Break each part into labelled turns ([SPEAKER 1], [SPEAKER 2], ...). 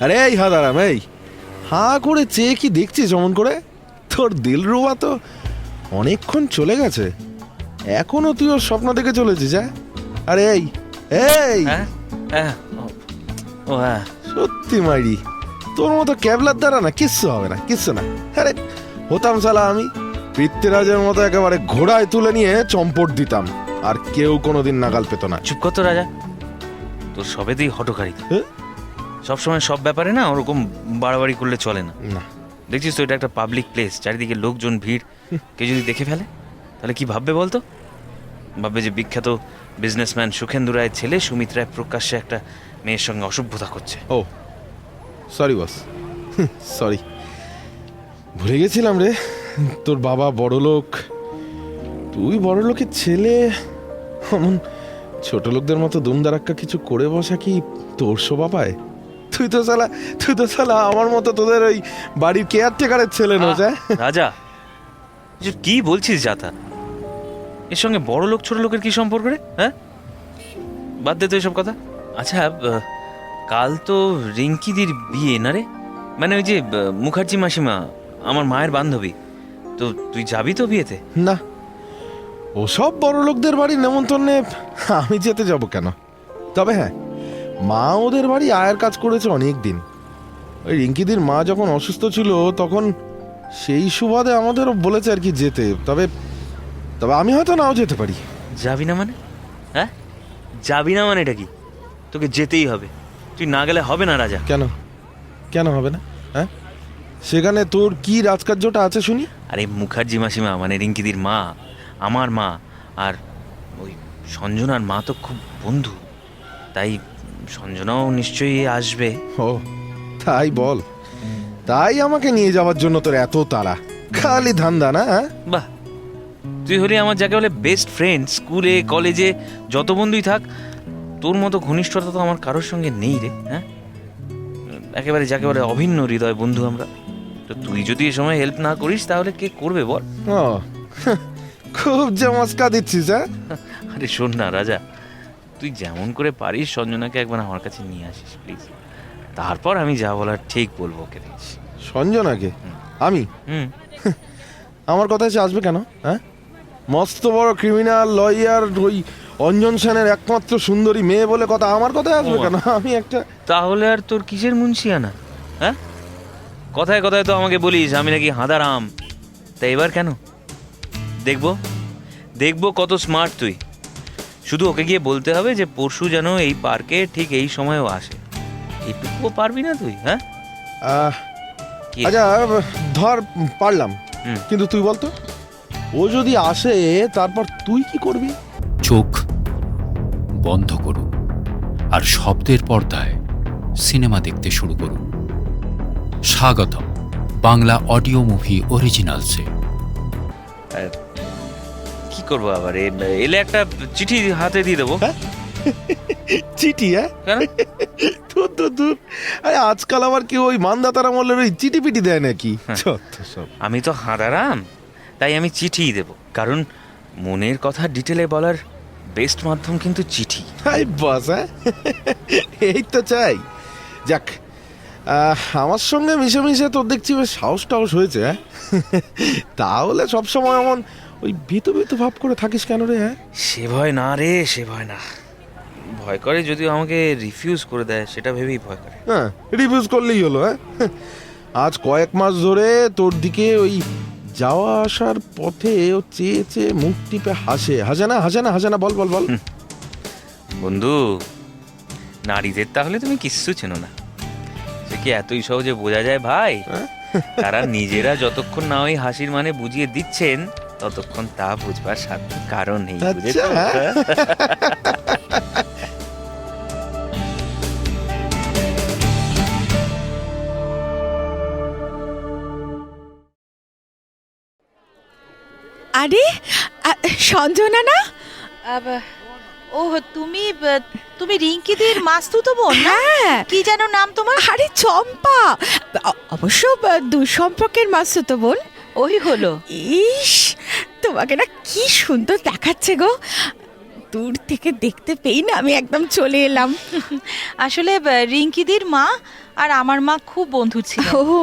[SPEAKER 1] আরে এই হাদারাম, এই হাঁ করে চেয়ে কি দেখছিস অমন করে? তোর দিলরুবা তো অনেকক্ষণ চলে গেছে, এখনো তুই ওর স্বপ্ন দেখে চলেছিস? আরে এই এই সত্যি মাইরি, তোর মতো ক্যাবলার দ্বারা না কিচ্ছু হবে না, কিচ্ছু না। আরে হতাম শালা আমি পৃথ্বীরাজের মতো একেবারে ঘোড়ায় তুলে নিয়ে চম্পট দিতাম, আর কেউ কোনোদিন নাগাল পেত না।
[SPEAKER 2] চুপ কর তো রাজা, তোর সবেতেই হটকারী। সবসময় সব ব্যাপারে না ওরকম বাড়াবাড়ি করলে চলে না। দেখছিস তো, এটা একটা পাবলিক প্লেস, চারিদিকে লোকজন, ভিড়। কেউ যদি দেখে ফেলে তাহলে কি ভাববে বলতো? ভাববে যে বিখ্যাত বিজনেসম্যান সুখেন্দু রায়ের ছেলে সুমিত রায় প্রকাশ্যে একটা মেয়ের সঙ্গে অসভ্যতা করছে।
[SPEAKER 1] ও সরি বস, সরি, ভুলে গেছিলাম রে। তোর বাবা বড় লোক, তুই বড় লোকের ছেলে, অমন ছোট লোকদের মতো দুমদারাক্কা কিছু করে বসা কি তোর শোভা পায়? তুই তো শালা আমার মতো তোদের ওই বাড়ির কেয়ারটেকারের ছেলে নোজ।
[SPEAKER 2] রাজা, কি বলছিস যাতা? এর সঙ্গে বড় লোক ছোট লোকের কি সম্পর্ক রে? হ্যাঁ, বাদ দে তো এসব কথা। আচ্ছা, কাল তো রিঙ্কিদির বিয়ে না রে? মানে ওই যে মুখার্জি মাসিমা, আমার মায়ের বান্ধবী, তো তুই যাবি তো বিয়েতে?
[SPEAKER 1] না, ওসব বড় লোকদের বাড়ির নেমন্তন্নে আমি যেতে যাব কেন? তবে হ্যাঁ, মা ওদের বাড়ি আয়ের কাজ করেছে অনেক দিন। ওই রিঙ্কিদির মা যখন অসুস্থ ছিল তখন সেই সুবাদে আমাদেরও বলেছে আর কি যেতে। তবে তবে আমি হয়তো নাও যেতে পারি।
[SPEAKER 2] যাবি না মানে? হ্যাঁ, যাবি না মানে এটা কি? তোকে যেতেই হবে, তুই না গেলে হবে না রাজা।
[SPEAKER 1] কেন কেন হবে না? হ্যাঁ, সেখানে তোর কি রাজকার্যটা আছে শুনি?
[SPEAKER 2] আরে মুখার্জি মাসিমা মানে রিঙ্কিদির মা, আমার মা, আর ওই সঞ্জনার মা তো খুব বন্ধু, তাই সঞ্জনাও নিশ্চয়ই আসবে।
[SPEAKER 1] ও তাই বল, তাই আমাকে নিয়ে যাওয়ার জন্য তোর এত তাড়া, খালি ধান্দা না?
[SPEAKER 2] বাহ, তুই হলি আমার যাকে বলে বেস্ট ফ্রেন্ড। স্কুলে কলেজে যত বন্ধুই থাক, তোর মতো ঘনিষ্ঠতা তো আমার কারোর সঙ্গে নেই রে। হ্যাঁ, একেবারে যাকে বলে অভিন্ন হৃদয় বন্ধু আমরা। তো তুই যদি এ সময় হেল্প না করিস তাহলে কে করবে বল?
[SPEAKER 1] ও খুব যে মস্কা দিচ্ছিস।
[SPEAKER 2] আরে শোন না রাজা, তুই যেমন করে পারিস সঞ্জনাকে একবার আমার কাছে নিয়ে আসিস প্লিজ, তারপর আমি যা বলার ঠিক বলবো ওকে। দিস
[SPEAKER 1] সঞ্জনাকে? আমি? আমার কথা এসে আসবে কেন? হ্যাঁ, মস্ত বড় ক্রিমিনাল লয়ার ওই অঞ্জন সেনের একমাত্র সুন্দরী মেয়ে বলে কথা, আমার কথায় আসবে কেন? আমি একটা...
[SPEAKER 2] তাহলে আর তোর কিসের মুন্সিয়ানা? হ্যাঁ, কথায় কথায় তো আমাকে বলিস আমি নাকি হাঁদারাম, তাই এবার কেন? দেখবো দেখবো কত স্মার্ট তুই। শুধু ওকে গিয়ে বলতে হবে যে পরশু যেন এই পার্কে ঠিক এই সময়ও আসে। এইটুকুও পারবি না তুই? হ্যাঁ,
[SPEAKER 1] আচ্ছা ধর পারলাম, কিন্তু তুই বলতো, ও যদি আসে তারপর তুই কি করবি?
[SPEAKER 3] চোখ বন্ধ করুন আর শব্দের পর্দায় সিনেমা দেখতে শুরু করুন। স্বাগতম বাংলা অডিও মুভি অরিজিনালসে।
[SPEAKER 2] কি করবো আবার? এলে একটা চিঠি হাতে দিয়ে দেবো।
[SPEAKER 1] চিঠি? আরে আজকাল আবার কি ওই মানদাতারা মল্লের ওই চিঠি পিটি দেয় নাকি?
[SPEAKER 2] আমি তো হাঁদারাম, তাই আমি চিঠিই দেব, কারণ মনের কথা ডিটেলে বলার বেস্ট মাধ্যম কিন্তু চিঠি।
[SPEAKER 1] বাস, এই তো চাই। যাক, আমার সঙ্গে মিশে মিশে তোর দেখছি বেশ সাহস টাহস হয়েছে। তাহলে সবসময় এমন ওই ভীতু ভীতু ভাব করে থাকিস কেন রে?
[SPEAKER 2] সে ভয় না রে, সে ভয় না। ভয় করে যদিও আমাকে রিফিউজ করে দেয়, সেটা ভেবেই ভয় করে।
[SPEAKER 1] হ্যাঁ, রিফিউজ করলেই হলো। আজ কয়েক মাস ধরে তোর দিকে ওই যাওয়া আসার পথে ও চেয়ে চেয়ে মুখ টিপে হাসে। হাসে না বল বল বল।
[SPEAKER 2] বন্ধু, নারীদের তাহলে তুমি কিচ্ছু চেনো না। সে কি এতই সহজে বোঝা যায় ভাই? তারা নিজেরা যতক্ষণ না ওই হাসির মানে বুঝিয়ে দিচ্ছেন ততক্ষণ তা বুঝবার সাধ্য কারণ নেই।
[SPEAKER 4] আরে সঞ্জনা না?
[SPEAKER 5] ও তুমি তুমি রিঙ্কিদির মাস্তুতো বোন না? কি যেন নাম তোমার?
[SPEAKER 4] আরে চম্পা, অবশ্য দুঃসম্পর্কের মাস্তুতো বোন।
[SPEAKER 5] ওই হলো।
[SPEAKER 4] ইস, তোমাকে না কি সুন্দর দেখাচ্ছে গো। দূর থেকে দেখতে পেই না আমি একদম চলে এলাম।
[SPEAKER 5] আসলে রিঙ্কিদির মা আর আমার মা খুব বন্ধু ছিল।
[SPEAKER 4] ও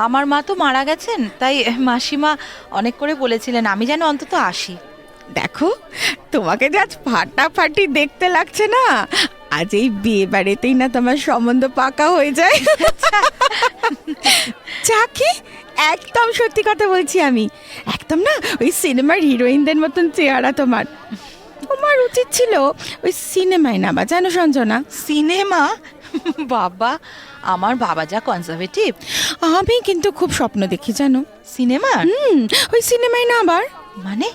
[SPEAKER 5] আমার মা তো মারা গেছেন, তাই মাসিমা অনেক করে বলেছিলেন আমি যেন অন্তত আসি।
[SPEAKER 4] দেখো, তোমাকে যে আজ ফাটাফাটি দেখতে লাগছে না, আজ এই বিয়ে বাড়িতেই না তোমার সম্বন্ধ পাকা হয়ে যায়। চাকি, একদম সত্যি কথা বলছি আমি, একদম না ওই সিনেমার হিরোইনদের মতন চেহারা তোমার। তোমার উচিত ছিল ওই সিনেমায় নামা, জানো সঞ্জনা।
[SPEAKER 5] সিনেমা? বাবা, আমার বাবা যা কনজারভেটিভ।
[SPEAKER 4] আমি কিন্তু খুব স্বপ্ন দেখি জানো।
[SPEAKER 5] সিনেমা?
[SPEAKER 4] ওই সিনেমায় না আবার।
[SPEAKER 5] মানে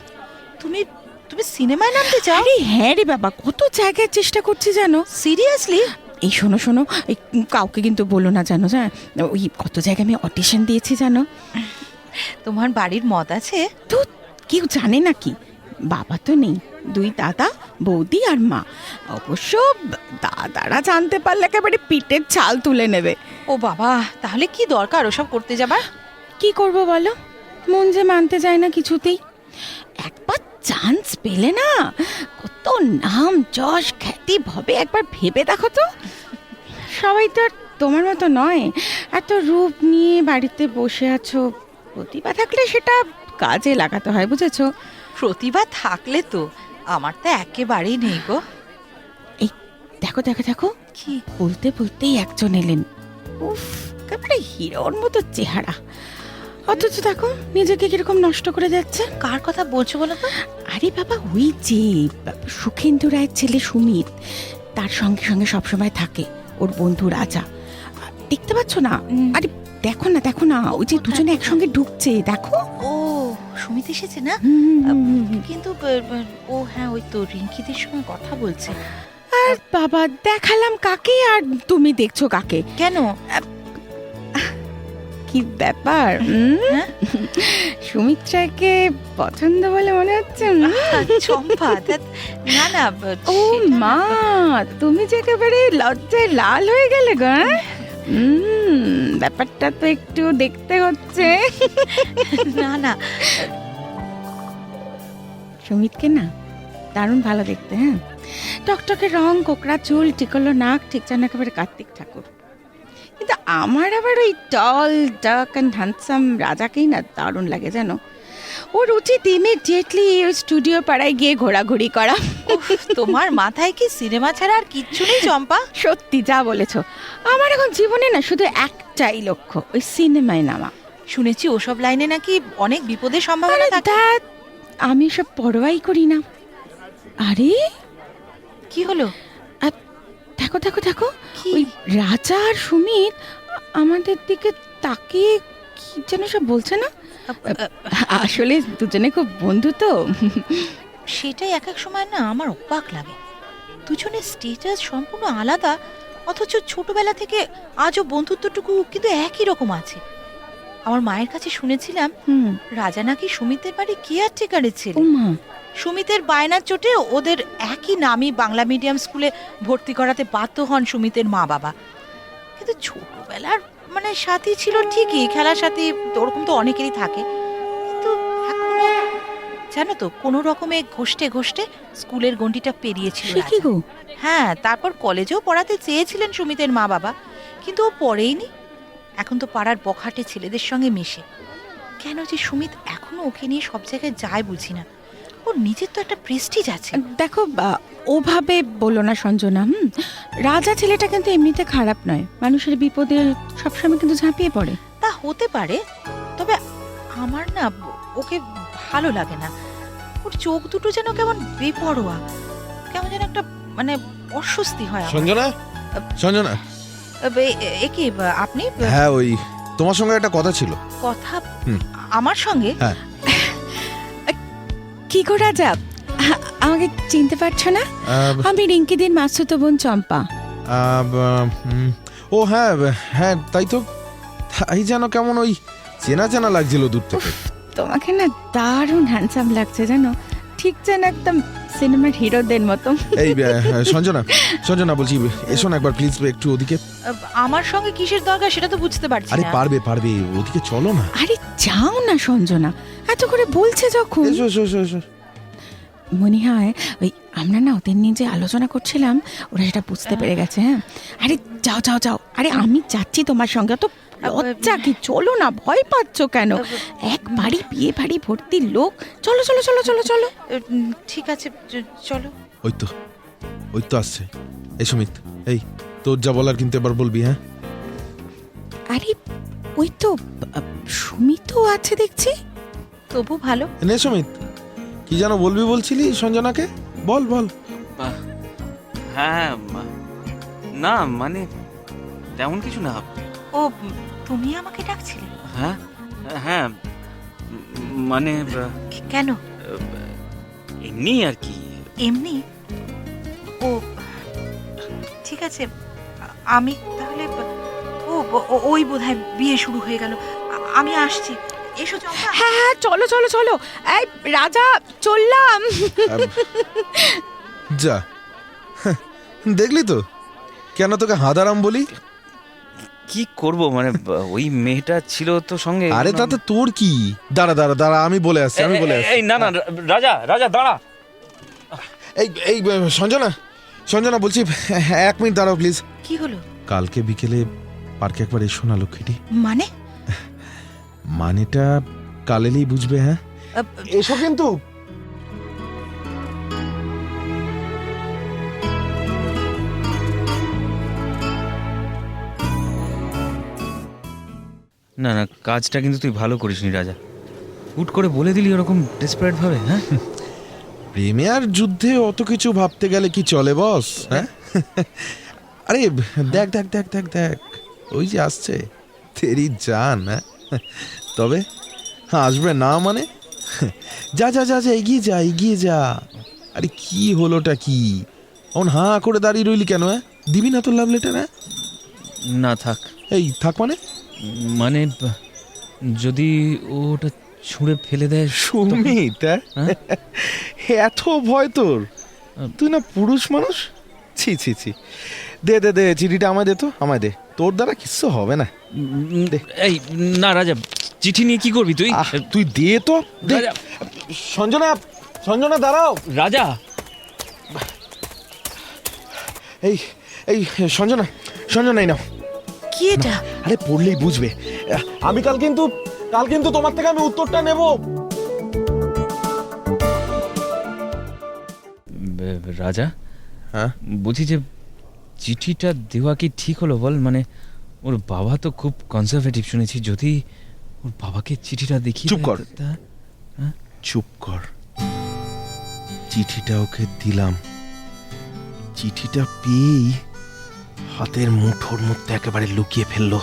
[SPEAKER 5] তুমি তুমি সিনেমায় নামতে চাও?
[SPEAKER 4] আরে হ্যাঁ রে বাবা, কত জায়গায় চেষ্টা করছি জানো।
[SPEAKER 5] সিরিয়াসলি?
[SPEAKER 4] এই শোনো শোনো, এই কাউকে কিন্তু বলো না জানো, হ্যাঁ ওই কত জায়গায় আমি অডিশন দিয়েছি জানো।
[SPEAKER 5] তোমার বাড়ির মত আছে?
[SPEAKER 4] তো কেউ জানে নাকি, বাবা তো নেই, দুই দাদা, বৌদি আর মা। অবশ্য দাদারা জানতে পারলে একেবারে পিঠের ছাল তুলে নেবে।
[SPEAKER 5] ও বাবা, তাহলে কি দরকার ওসব করতে যাবার?
[SPEAKER 4] কি করব বলো, মন যে মানতে যায় না কিছুতেই। একবার চান্স পেলে না কত নাম যশ খ্যাতি হবে, একবার ভেবে দেখো তো। সবাই তো আর তোমার মতো নয়, এত রূপ নিয়ে বাড়িতে বসে আছো। প্রতিভা থাকলে সেটা কাজে লাগাতে হয়, বুঝেছো।
[SPEAKER 5] প্রতিভা থাকলে তো, আমার তো একেবারেই নেই গো।
[SPEAKER 4] এই দেখো দেখো দেখো,
[SPEAKER 5] কি?
[SPEAKER 4] বলতে বলতেই একজন এলেন। উফ, একেবারে হিরোর মতো চেহারা, অথচ দেখো নিজেকে কিরকম নষ্ট করে যাচ্ছে।
[SPEAKER 5] কার কথা বলছো বলো তো?
[SPEAKER 4] আরে বাবা, ওই যে সুখেন্দু রায়ের ছেলে সুমিত, তার সঙ্গে সঙ্গে সবসময় থাকে ওর বন্ধু রাজা। দেখতে পাচ্ছ না? আরে দেখো না দেখো না, ওই যে দুজনে একসঙ্গে ঢুকছে, দেখো।
[SPEAKER 5] ও, সুমিত এসেছে না? কিন্তু ও হ্যাঁ, ওই তো রিঙ্কিদের সঙ্গে কথা বলছে।
[SPEAKER 4] আর বাবা, দেখালাম কাকে আর তুমি দেখছো কাকে?
[SPEAKER 5] কেন?
[SPEAKER 4] কি ব্যাপার?
[SPEAKER 5] হ্যাঁ?
[SPEAKER 4] সুমিত্রাকে পছন্দ বলে মনে হচ্ছে।
[SPEAKER 5] চম্পা, না না,
[SPEAKER 4] ও মা, তুমি যে একেবারে লজ্জায় লাল হয়ে গেলে গো। ব্যাপারটা তো একটু দেখতে হচ্ছে।
[SPEAKER 5] না না,
[SPEAKER 4] সুমিতকে না দারুণ ভালো দেখতে, হ্যাঁ টকটকে রং, কোকড়া চুল, টিকলো নাক, ঠিক যেন একেবারে কার্তিক ঠাকুর। কিন্তু আমার আবার ওই টল ডাক অ্যান্ড হ্যান্ডসাম রাজাকেই না দারুণ লাগে জানো। ওর উচিত ইমিডিয়েটলি ওই স্টুডিও পাড়ায় গিয়ে ঘোরাঘুরি করা।
[SPEAKER 5] উফ, তোমার মাথায় কি সিনেমা ছাড়া আর কিচ্ছু নেই চম্পা?
[SPEAKER 4] সত্যি যা বলেছো, আমার এখন জীবনে না শুধু একটাই লক্ষ্য, ওই সিনেমায় নামা।
[SPEAKER 5] শুনেছি ওসব লাইনে নাকি অনেক বিপদের সম্ভাবনা থাকে।
[SPEAKER 4] ধ্যাৎ, আমি সব পরোয়াই করি না। আরে
[SPEAKER 5] কি হলো?
[SPEAKER 4] দেখো দেখো দেখো,
[SPEAKER 5] কি?
[SPEAKER 4] ওই রাজা আর সুমিত আমাদের দিকে তাকিয়ে কি যেন সব বলছে না। আসলে দুজনে খুব বন্ধু তো।
[SPEAKER 5] সেটাই এক এক সময় না আমার অবাক লাগে, দুজনের স্টেটাস সম্পূর্ণ আলাদা, অথচ ছোটবেলা থেকে আজও বন্ধুত্বটুকু কিন্তু একই রকম আছে। আমার মায়ের কাছে শুনেছিলাম রাজা নাকি সুমিতের বাড়ি কেয়ারটেকারের ছেলে।
[SPEAKER 4] ওমা,
[SPEAKER 5] সুমিতের বায়নার চোটে ওদের একই নামই বাংলা মিডিয়াম স্কুলে ভর্তি করাতে বাধ্য হন সুমিতের মা বাবা। কিন্তু ছোটবেলার মানে সাথী ছিল ঠিকই, খেলার সাথী ওরকম তো অনেকেরই থাকে, কিন্তু এখনো জানো তো কোনো রকমে ঘষ্টে ঘষ্টে স্কুলের গণ্ডিটা পেরিয়েছিল
[SPEAKER 4] সে কি
[SPEAKER 5] রাজা।
[SPEAKER 4] গো?
[SPEAKER 5] হ্যাঁ, তারপর কলেজেও পড়াতে চেয়েছিলেন সুমিতের মা বাবা, কিন্তু ও পড়েইনি। এখন তো পাড়ার বখাটে ছেলেদের সঙ্গে মেশে। কেন যে সুমিত এখনো ওকে নিয়ে সব জায়গায় যায় বুঝি না। ওর নিজের তো একটা প্রেস্টিজ আছে।
[SPEAKER 4] দেখো ওভাবে বলো না সঞ্জনা। রাজা ছেলেটা কিন্তু এমনিতে খারাপ নয়, মানুষের বিপদে সবসময় কিন্তু ঝাঁপিয়ে পড়ে।
[SPEAKER 5] তা হতে পারে, তবে আমার না ওকে ভালো লাগে না। ওর চোখ দুটো যেন কেমন বেপরোয়া, কেমন যেন একটা মানে অস্বস্তি হয় আমার।
[SPEAKER 1] সঞ্জনা, সঞ্জনা,
[SPEAKER 5] এ কি আপনি?
[SPEAKER 1] হ্যাঁ ওই তোমার সঙ্গে একটা কথা ছিল।
[SPEAKER 5] কথা? আমার সঙ্গে?
[SPEAKER 1] হ্যাঁ।
[SPEAKER 4] কি গো রাজা, আমাকে চিনতে পারছো না? আমি রিঙ্কিদির মাসুতো বোন চম্পা।
[SPEAKER 1] ও হ্যাঁ হ্যাঁ, তাই তো। তাই যেন কেমন ওই চেনা চেনা লাগছিল দূর থেকে।
[SPEAKER 4] তোমাকে না দারুণ হ্যান্ডসাম লাগছে জানো, ঠিক যেন একদম সিনেমার হিরোদের মতো।
[SPEAKER 1] এই সঞ্জনা, সঞ্জনা বলছি, এসো না একবার প্লিজ একটু ওদিকে।
[SPEAKER 5] আমার সঙ্গে কিসের দরকার সেটা তো বুঝতে পারছি
[SPEAKER 1] আরে
[SPEAKER 5] না।
[SPEAKER 1] পারবে পারবে, ওদিকে চলো না।
[SPEAKER 4] আরে যাও না সঞ্জনা, এত করে বলছে যখন।
[SPEAKER 1] এসো এসো এসো এসো।
[SPEAKER 4] মনে হয় ওই আমরা না ওদের নিয়ে যে আলোচনা করছিলাম ওরা সেটা বুঝতে পেরে গেছে। হ্যাঁ, আরে যাও যাও যাও, আরে আমি যাচ্ছি তোমার সঙ্গে। তো লজ্জা কি, চলো না, ভয় পাচ্ছ কেন? এক বাড়ি বিয়ে বাড়ি ভর্তি লোক, চলো চলো চলো চলো চলো।
[SPEAKER 5] ঠিক আছে, চলো।
[SPEAKER 1] ওই তো আসছে। এই সুমিত, এই তোর যা বলার কিন্তু এবার বলবি, হ্যাঁ?
[SPEAKER 4] আরে ওই তো সুমিতও আছে দেখছি।
[SPEAKER 5] তবু ভালো।
[SPEAKER 1] নে সুমিত, কি যেন বলবি বলছিলি সঞ্জনাকে? বল বল।
[SPEAKER 2] হ্যাঁ, না মানে তেমন কিছু না।
[SPEAKER 5] ও, তুমি আমাকে ডাকছিলে?
[SPEAKER 2] হ্যাঁ হ্যাঁ, মানে
[SPEAKER 5] কেন?
[SPEAKER 2] এমনি আর কি।
[SPEAKER 5] এমনি? ও ঠিক আছে, আমি তাহলে ওই বোধহয় বিয়ে শুরু হয়ে গেল। আমি আসছি। এসো চম্পা।
[SPEAKER 4] হ্যাঁ হ্যাঁ, চলো চলো চলো। এই রাজা, চললাম।
[SPEAKER 1] যা, দেখলি তো কেন তোকে হাদারাম বলি?
[SPEAKER 2] কি করব, মানে ওই মেয়েটা ছিল তো সঙ্গে।
[SPEAKER 1] আরে তাতে তোর কি? দাঁড়া দাঁড়া দাঁড়া, আমি বলে আসছি।
[SPEAKER 2] এই না না, রাজা রাজা দাঁড়া।
[SPEAKER 1] এই সঞ্জনা বলছি, 1 মিনিট দাঁড়াও প্লিজ।
[SPEAKER 5] কি হলো?
[SPEAKER 1] কালকে বিকেলে পার্কে একবার এসো না লক্ষ্মীটি।
[SPEAKER 5] মানে?
[SPEAKER 1] মানেটা কাল এলেই বুঝবে। হ্যাঁ, এসো কিন্তু।
[SPEAKER 2] না না, কাজটা কিন্তু তুই ভালো করিসনি রাজা। হুট করে বলে দিলি ওরকম ডেসপারেট ভাবে। হ্যাঁ,
[SPEAKER 1] প্রেমে আর যুদ্ধে অত কিছু ভাবতে গেলে কি চলে বস? হ্যাঁ, আরে দেখ দেখ দেখ দেখ দেখ, ওই যে আসছে তেরি জান। হ্যাঁ, তবে আসবে না মানে? যা যা যা যা, এগিয়ে যা এগিয়ে যা। আরে কি হলোটা কি? এখন হাঁ করে দাঁড়িয়ে রইলি কেন? হ্যাঁ, দিবি না তোর লাভ লেটার? হ্যাঁ
[SPEAKER 2] না থাক।
[SPEAKER 1] এই থাক মানে?
[SPEAKER 2] মানে যদি ওটা ছুঁড়ে ফেলে দেয়।
[SPEAKER 1] সুমিত,
[SPEAKER 2] হ্যাঁ?
[SPEAKER 1] এত ভয় তোর? তুই না পুরুষ মানুষ? ছি ছি ছি, দে দে দে, চিঠিটা আমায় দে তো, আমায় দে। তোর দ্বারা কিচ্ছু হবে না।
[SPEAKER 2] এই না রাজা, চিঠি নিয়ে কি করবি তুই?
[SPEAKER 1] তুই দে তো, দে।
[SPEAKER 2] রাজা,
[SPEAKER 1] সঞ্জনা দাঁড়াও।
[SPEAKER 2] রাজা,
[SPEAKER 1] এই এই সঞ্জনা এই নাও।
[SPEAKER 5] কি এটা?
[SPEAKER 1] আরে পড়লেই বুঝবে। আমি কাল কিন্তু তোমার থেকে আমি উত্তরটা নেব।
[SPEAKER 2] রাজা,
[SPEAKER 1] হ্যাঁ
[SPEAKER 2] বলছি যে চিঠিটা দেওয়া কি ঠিক হলো বল? মানে ওর বাবা তো খুব কনজারভেটিভ শুনেছি। যদি ওর বাবাকে চিঠিটা দেখি।
[SPEAKER 1] চুপ কর। চুপ কর। চিঠিটা ওকে দিলাম। চিঠিটা পেয়েই হাতের মুঠোর মধ্যে একেবারে লুকিয়ে ফেললো।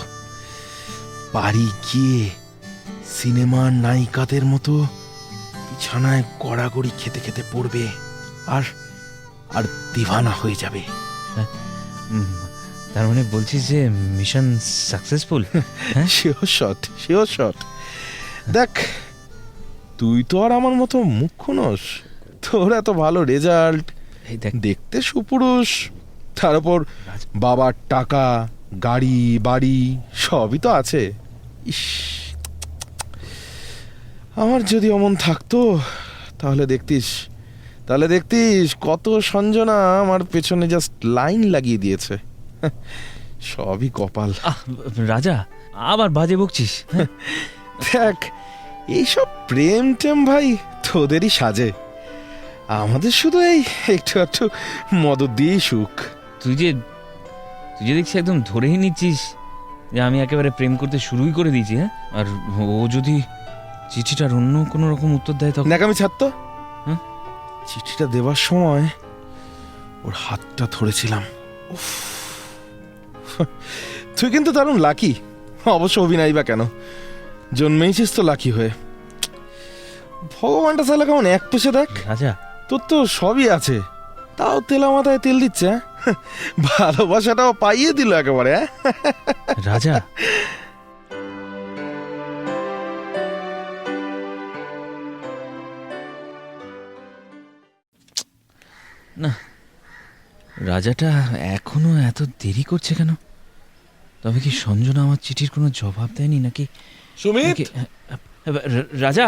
[SPEAKER 1] বাড়ি গিয়ে সিনেমার নায়িকাদের মতো বিছানায় গড়াগড়ি খেতে খেতে পড়বে আর আর দিভানা হয়ে যাবে।
[SPEAKER 2] তার মানে বলছিস যে মিশন সাকসেসফুল?
[SPEAKER 1] Sure shot. দেখ, তুই তো আর আমার মতো মুখ্য নস। তোর এত ভালো রেজাল্ট,
[SPEAKER 2] এই দেখ,
[SPEAKER 1] দেখতে সুপুরুষ, তার উপর বাবার টাকা, গাড়ি বাড়ি সবই তো আছে। ইস, আমার যদি অমন থাকতো তাহলে দেখতিস কত সঞ্জনা আমার পেছনে জাস্ট লাইন লাগিয়ে দিয়েছে। সবই কপাল।
[SPEAKER 2] রাজা আবার বাজে বকছিস?
[SPEAKER 1] দেখ, এইসব প্রেম টেম ভাই তোদেরই সাজে। আমাদের শুধু এই একটু একটু মদত দিয়েই সুখ।
[SPEAKER 2] তুই যে দেখছি একদম ধরেই নিচ্ছিস যে আমি একেবারে প্রেম করতে শুরুই করে দিয়েছি। হ্যাঁ, আর ও যদি চিঠিটার অন্য কোনো রকম উত্তর দেয় তখন?
[SPEAKER 1] নাকি আমি ছাড়তো? চিঠিটা দেওয়ার সময় ওর হাতটা ধরেছিলাম। উফ, তুই কিন্তু দারুণ লাকি। অবশ্য অভিনয় বা কেন, জন্মেইছিস তো লাকি হয়ে। ভগবানটা সালা কেমন এক পেশে দেখ।
[SPEAKER 2] রাজা,
[SPEAKER 1] তোর তো সবই আছে, তাও তেলা মাথায় তেল দিচ্ছে। ভালোবাসাটাও পাইয়ে দিল একেবারে।
[SPEAKER 2] রাজা, না, রাজাটা এখনো এত দেরি করছে কেন? তবে কি সঞ্জনা আমার চিঠির কোনো জবাব দেয়নি নাকি?
[SPEAKER 1] সুমিত,
[SPEAKER 2] রাজা,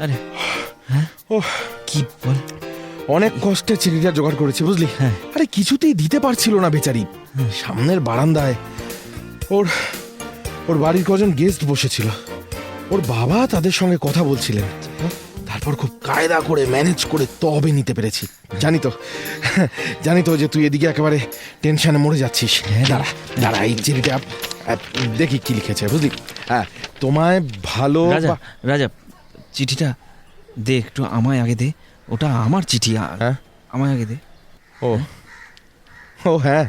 [SPEAKER 2] আরে হ্যাঁ,
[SPEAKER 1] ও
[SPEAKER 2] কি বল?
[SPEAKER 1] অনেক কষ্টে চিঠিটা জোগাড় করেছি বুঝলি।
[SPEAKER 2] হ্যাঁ।
[SPEAKER 1] আরে কিছুতেই দিতে পারছিল না বেচারি। সামনের বারান্দায় ওর ওর বাড়ির কজন গেস্ট বসেছিল, ওর বাবা তাদের সঙ্গে কথা বলছিলেন। তারপর খুব কায়দা করে ম্যানেজ করে তবে নিতে পেরেছি। জানি তো যে তুই এদিকে একেবারে টেনশনে মরে যাচ্ছিস। দাঁড়া দাঁড়া, এই চিঠিটা দেখি কি লিখেছে বুঝলি। হ্যাঁ, তোমায় ভালো
[SPEAKER 2] রাজা রাজা চিঠিটা দে একটু, আমায় আগে দে। ওটা আমার চিঠি,
[SPEAKER 1] হ্যাঁ
[SPEAKER 2] আমায় আগে দে।
[SPEAKER 1] ও ও হ্যাঁ,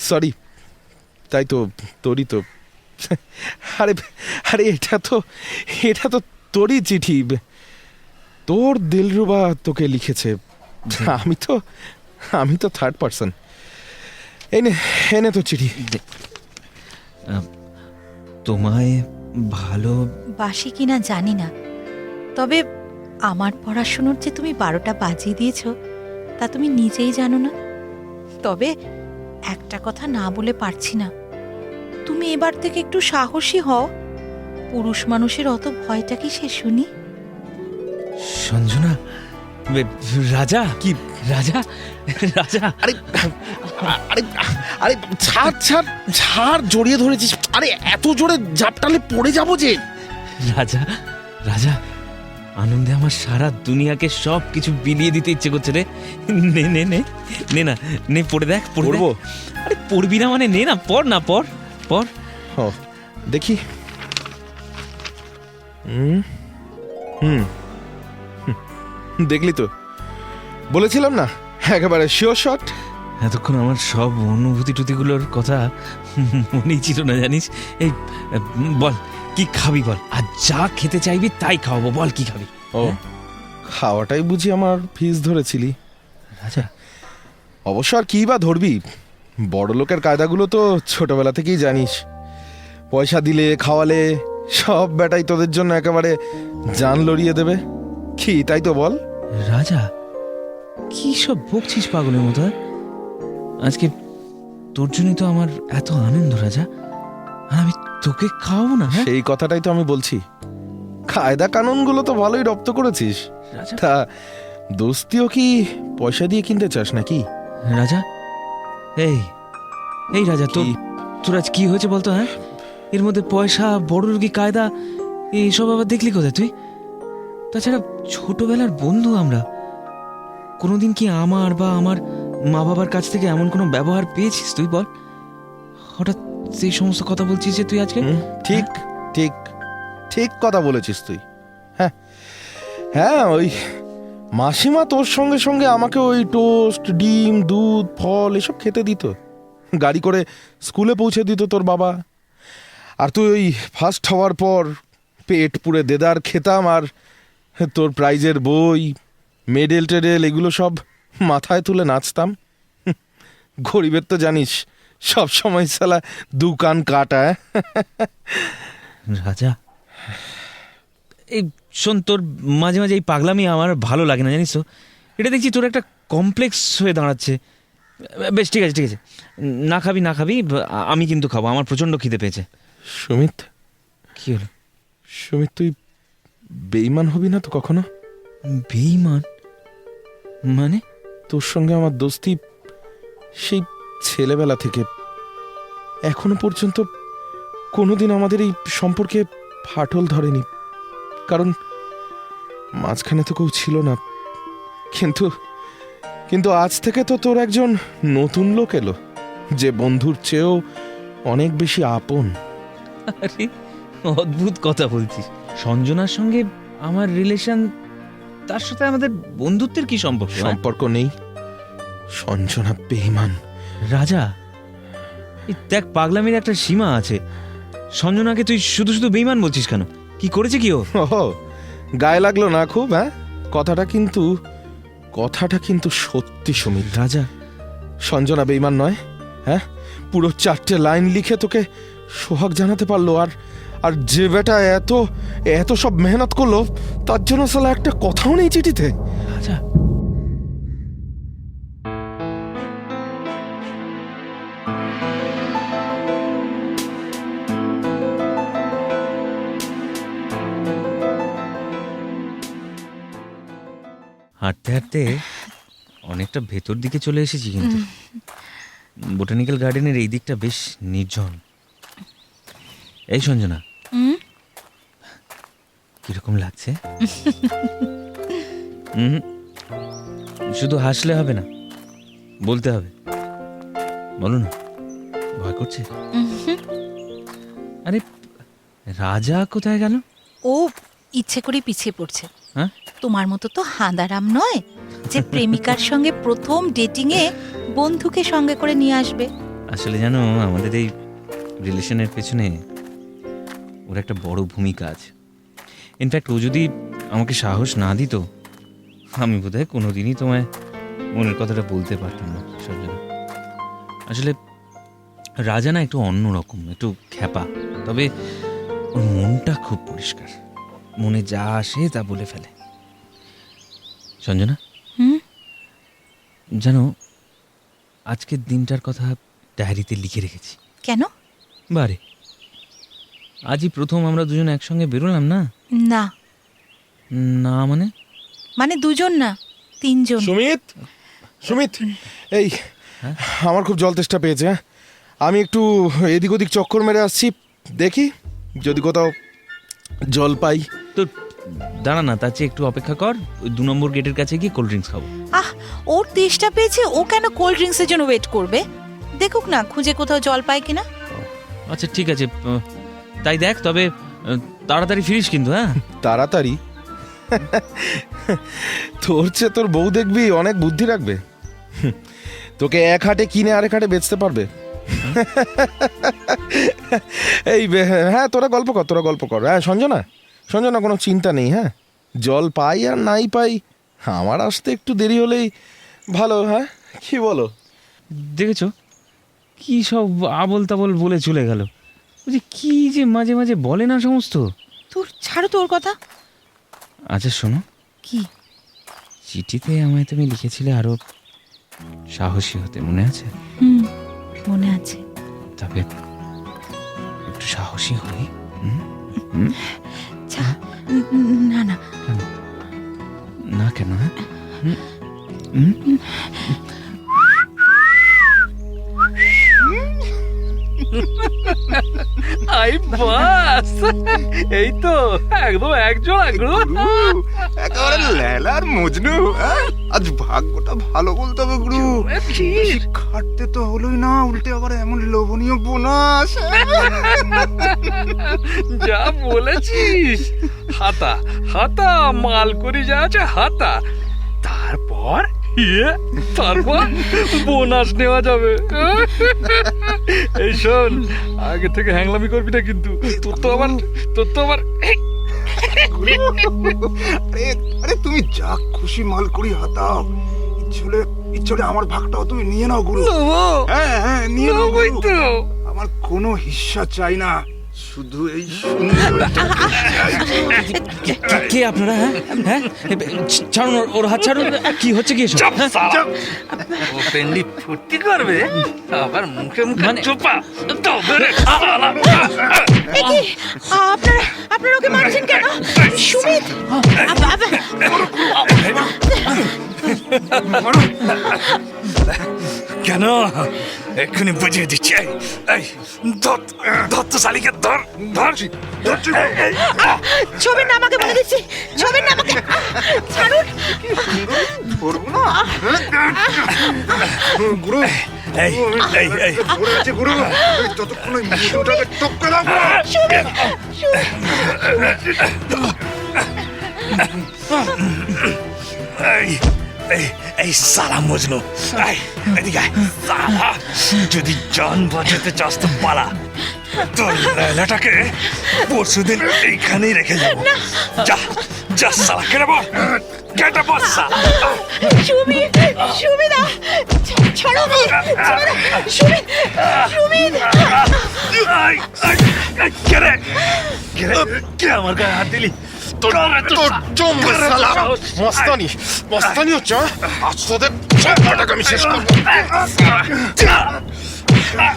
[SPEAKER 1] সরি, তাই তো, তোরই তো। আরে আরে এটা তো তোরই চিঠি, তোর দিলরুবা তোকে লিখেছে। আমি তো থার্ড পার্সন। এনে তো চিঠি।
[SPEAKER 2] তোমায় ভালো
[SPEAKER 5] বাসি কিনা জানি না, তবে আমার পড়াশুনোর যে তুমি 12টা বাজিয়ে দিয়েছ তা তুমি নিজেই জানো না। তবে একটা কথা না বলে পারছি না, তুমি এবার থেকে একটু সাহসী হও। পুরুষ মানুষের অত ভয়টা কি সে শুনি?
[SPEAKER 2] সঞ্জনা, রাজা কি রাজা রাজা
[SPEAKER 1] আরে আরে আরে ছাড় ছাড় ছাড়, জড়িয়ে ধরেছিস। আরে এত জোরে ঝাপটালে পড়ে যাবো যে।
[SPEAKER 2] রাজা রাজা আনন্দে আমার সারা দুনিয়াকে সব কিছু বিলিয়ে দিতে ইচ্ছে করছে রে। নে নে নে নে না, নে পড়ে দেখ।
[SPEAKER 1] পড়বো?
[SPEAKER 2] আরে পড়বি না মানে নে না, পড় না, পড় পড়।
[SPEAKER 1] ও দেখি। হুম হুম দেখলি তো, বলেছিলাম না, একেবারে শিওর শট।
[SPEAKER 2] এতক্ষণ আমার সব অনুভূতি টুতিগুলোর কথা মনেই ছিল না জানিস। এই বল কি খাবি বল, আর যা খেতে চাইবি তাই খাওয়াবো, বল কি খাবি।
[SPEAKER 1] ও খাওয়াটাই বুঝি আমার ফিস ধরেছিলি?
[SPEAKER 2] রাজা
[SPEAKER 1] অবশ্য আর কি বা ধরবি, বড় লোকের কায়দাগুলো তো ছোটবেলা থেকেই জানিস। পয়সা দিলে খাওয়ালে সব বেটাই তোদের জন্য একেবারে জান লড়িয়ে দেবে। কি তাই তো বল?
[SPEAKER 2] রাজা কি সব বকছিস পাগলের মতো? আজকে তোর জন্যই তো আমার এত আনন্দ রাজা, আর আমি তোকে খাওয়াবো না? হ্যাঁ
[SPEAKER 1] সেই কথাটাই তো আমি বলছি। কায়দা কানুনগুলো তো ভালোই রপ্ত করেছিস,
[SPEAKER 2] রাজা
[SPEAKER 1] তা দোস্তিও কি পয়সা দিয়ে কিনতে চাস নাকি?
[SPEAKER 2] রাজা এই এই রাজা, তোর
[SPEAKER 1] কি?
[SPEAKER 2] তোর আজ কি হয়েছে বলতো? হ্যাঁ, এর মধ্যে পয়সা, বড় লোকি কায়দা, এইসব আবার দেখলি কোথায় তুই? তাছাড়া ছোটবেলার বন্ধু আমরা, কোনোদিন কি আমার বা আমার মা বাবার কাছ থেকে এমন কোনো ব্যবহার পেয়েছিস তুই বল? হঠাৎ সেই সমস্ত কথা বলছিস যে তুই আজকে?
[SPEAKER 1] ঠিক ঠিক ঠিক কথা বলেছিস তুই। হ্যাঁ হ্যাঁ, ওই মাসিমা তোর সঙ্গে সঙ্গে আমাকে ওই টোস্ট, ডিম, দুধ, ফল এসব খেতে দিত, গাড়ি করে স্কুলে পৌঁছে দিত তোর বাবা। আর তুই ওই ফার্স্ট হওয়ার পর পেট পুরে দেদার খেতাম, আর তোর প্রাইজের বই, মেডেল টেডেল এগুলো সব মাথায় তুলে নাচতাম। গরিবের তো জানিস সব সময় সালা দোকান কাটা।
[SPEAKER 2] রাজা এই শোন, তোর মাঝে মাঝে এই পাগলামি আমার ভালো লাগে না জানিস তো। এটা দেখছি তোর একটা কমপ্লেক্স হয়ে দাঁড়াচ্ছে। বেশ ঠিক আছে ঠিক আছে, না খাবি না খাবি, আমি কিন্তু খাবো, আমার প্রচণ্ড খিদে পেয়েছে।
[SPEAKER 1] সুমিত,
[SPEAKER 2] কি হলো?
[SPEAKER 1] সুমিত, তুই বেঈমান হবি না তো কখনো?
[SPEAKER 2] বেঈমান মানে?
[SPEAKER 1] তোর সঙ্গে আমার দোস্তি সেই ছেলেবেলা থেকে এখনো পর্যন্ত কোনোদিন আমাদের এই সম্পর্কে ফাটল ধরেনি, কারণ মাঝখানে তো কেউ ছিল না। কিন্তু কিন্তু আজ থেকে তো তোর একজন নতুন লোক এলো, যে বন্ধুর চেয়েও অনেক বেশি আপন।
[SPEAKER 2] আরে অদ্ভুত কথা বলছিস। সঞ্জনার সঙ্গে আমার রিলেশন, তার সাথে আমাদের বন্ধুত্বের কি সম্পর্ক?
[SPEAKER 1] সম্পর্ক নেই, সঞ্জনা বেঈমান।
[SPEAKER 2] রাজা এই দেখ, পাগলামির একটা সীমা আছে। সঞ্জনাকে তুই শুধু শুধু বেঈমান বলছিস কেন? কি করেছে কি ও?
[SPEAKER 1] ওহো, গায়ে লাগলো না খুব? হ্যাঁ, কথাটা কিন্তু সত্যি সুমিত।
[SPEAKER 2] রাজা
[SPEAKER 1] সঞ্জনা বেঈমান নয়। হ্যাঁ, পুরো 4টে লাইন লিখে তোকে সোহাগ জানাতে পারলো, আর যে বেটা এত এত সব মেহনত করলো তার জন্য সালা একটা কথাও নেই চিঠিতে।
[SPEAKER 2] রাজা হাঁটতে হাঁটতে অনেকটা ভেতর দিকে চলে এসেছি, কিন্তু বোটানিক্যাল গার্ডেনের এই দিকটা বেশ নির্জন। এই সঞ্জনা,
[SPEAKER 5] হুম?
[SPEAKER 2] কিরকম লাগছে? হুম, শুধু হাসলে হবে না, বলতে হবে। বলো না, ভয় করছে? আরে রাজা কোথায় গেল?
[SPEAKER 5] ও ইচ্ছে করে পিছিয়ে পড়ছে।
[SPEAKER 2] হ্যাঁ?
[SPEAKER 5] তোমার মতো তো হাঁদারাম নয় যে প্রেমিকার সঙ্গে প্রথম ডেটিং এ বন্ধুকে সঙ্গে করে নিয়ে আসবে।
[SPEAKER 2] আসলে জানো, আমাদের এই রিলেশনের পেছনে ওর একটা বড় ভূমিকা আছে। ইনফ্যাক্ট ও যদি আমাকে সাহস না দিত, আমি বোধহয় কোনোদিনই তোমায় মনের কথাটা বলতে পারতাম না সঞ্জনা। আসলে রাজা না একটু অন্যরকম, একটু খ্যাপা, তবে ওর মনটা খুব পরিষ্কার। মনে যা আসে তা বলে ফেলে। সঞ্জনা,
[SPEAKER 5] হুম?
[SPEAKER 2] জানো, আজকের দিনটার কথা ডায়েরিতে লিখে রেখেছি।
[SPEAKER 5] কেন?
[SPEAKER 2] বারে, আজই প্রথম আমরা দুজন একসঙ্গে বেরোলাম না।
[SPEAKER 5] না
[SPEAKER 2] না মানে?
[SPEAKER 5] মানে দুজন না, তিনজন।
[SPEAKER 1] সুমিত, সুমিত, এই আমার খুব জল তেষ্টা পেয়েছে। হ্যাঁ, আমি একটু এদিক ওদিক চক্কর মেরে আসছি, দেখি যদি কোথাও জল পাই।
[SPEAKER 2] তো দাঁড়া না, তার চেয়ে একটু অপেক্ষা কর, ওই 2 নম্বর গেটের কাছে গিয়ে কোল্ড ড্রিঙ্কস খাবো।
[SPEAKER 5] আহ, ওর তেষ্টা পেয়েছে, ও কেন কোল্ড ড্রিঙ্কসের জন্য ওয়েট করবে? দেখুক না খুঁজে কোথাও জল পায় কিনা।
[SPEAKER 2] আচ্ছা ঠিক আছে, তাই দেখ, তবে তাড়াতাড়ি ফিরিস কিন্তু। হ্যাঁ,
[SPEAKER 1] তাড়াতাড়ি? তোর চেয়ে তোর বউ দেখবি অনেক বুদ্ধি রাখবে। তোকে এক হাটে কিনে আরেক হাটে বেচতে পারবে। এই হ্যাঁ, তোরা গল্প কর। হ্যাঁ সঞ্জনা, সঞ্জনা, কোনো চিন্তা নেই। হ্যাঁ, জল পাই আর নাই পাই, আমার আসতে একটু দেরি হলেই ভালো। হ্যাঁ, কি বলো?
[SPEAKER 2] দেখেছো কি সব আবল তাবল বলে চলে গেল। ওই যে কি যে মাঝে মাঝে বলে না সমস্ত।
[SPEAKER 5] তোর ছাড়ো তো ওর কথা।
[SPEAKER 2] আচ্ছা শোনো,
[SPEAKER 5] কি?
[SPEAKER 2] চিঠিতে আমায় তুমি লিখেছিলে আরো সাহসী হতে, মনে আছে?
[SPEAKER 5] হুম, মনে আছে।
[SPEAKER 2] তবে একটু সাহসী হই।
[SPEAKER 5] আচ্ছা, না না,
[SPEAKER 2] না কেন? হ্যাঁ?
[SPEAKER 6] আই বাস, এই তো একদম একজন আগ্রহ।
[SPEAKER 7] একেবারে লেলার মজনু। হ্যাঁ? আজ ভাগ্যটা ভালো বলতে হবে গুরু। বেশি খাটতে তো হলোই না, উল্টে আবার এমন লোভনীয় বোনাস।
[SPEAKER 6] যা বলেছিস, হাতা হাতা মাল করি যা আছে হাতা, তারপর তারপর বোনাস নেওয়া যাবে। এই শোন, আগে থেকে হ্যাংলামি করবি না কিন্তু, তোর তো আবার
[SPEAKER 7] আরে আরে তুমি যা খুশি মাল করি হাতাও, ইচ্ছলে আমার ভাগটাও তুমি নিয়ে নাও গুরু। হ্যাঁ হ্যাঁ, নিয়ে নাও গুরু।
[SPEAKER 6] তো
[SPEAKER 7] আমার কোনো হিস্সা চাই না, শুধু এই সুন্দরটা
[SPEAKER 2] কে আপনারা? হ্যাঁ, ছাড়ুন ওর হাত, ছাড়ুন। কি হচ্ছে কি এসব?
[SPEAKER 6] ওপেনলি ফুর্তি করবে, আবার মুখে মুখে
[SPEAKER 2] মানে-
[SPEAKER 6] চোপা। তবে রে, শালা।
[SPEAKER 5] এ কি? আপনারা ওকে মারছেন কেন? সুমিত,
[SPEAKER 6] কেন? এক্ষুনি বুঝিয়ে দিচ্ছি। এই ধর তো শালিকে, ধর।
[SPEAKER 5] ছবির নাম আমাকে বলে দিচ্ছি, ছবির নাম আমাকে ছাড়ুন।
[SPEAKER 7] ধরবো না গুরু। ধরে আছে গুরু, যতক্ষণ ওই মুজুটাকে টপকে রাখবো।
[SPEAKER 6] এই সালা মজনু, এদিকে আয়। সালা, যদি জান বাঁচাতে চাস তো পালা। তোর লেলাটাকে পরশুদিন এইখানেই রেখে যাবো। যা যা সালা, কেটে বস সালা।
[SPEAKER 5] সুমিত, ছাড়ো আমাকে, ছাড়ো। সুমিত,
[SPEAKER 6] কে আমার গায়ে হাত দিলি?
[SPEAKER 1] তোর জমবে শালা। মস্তানি হচ্ছে। আজ তোদের সবটাকে আমি শেষ করবো।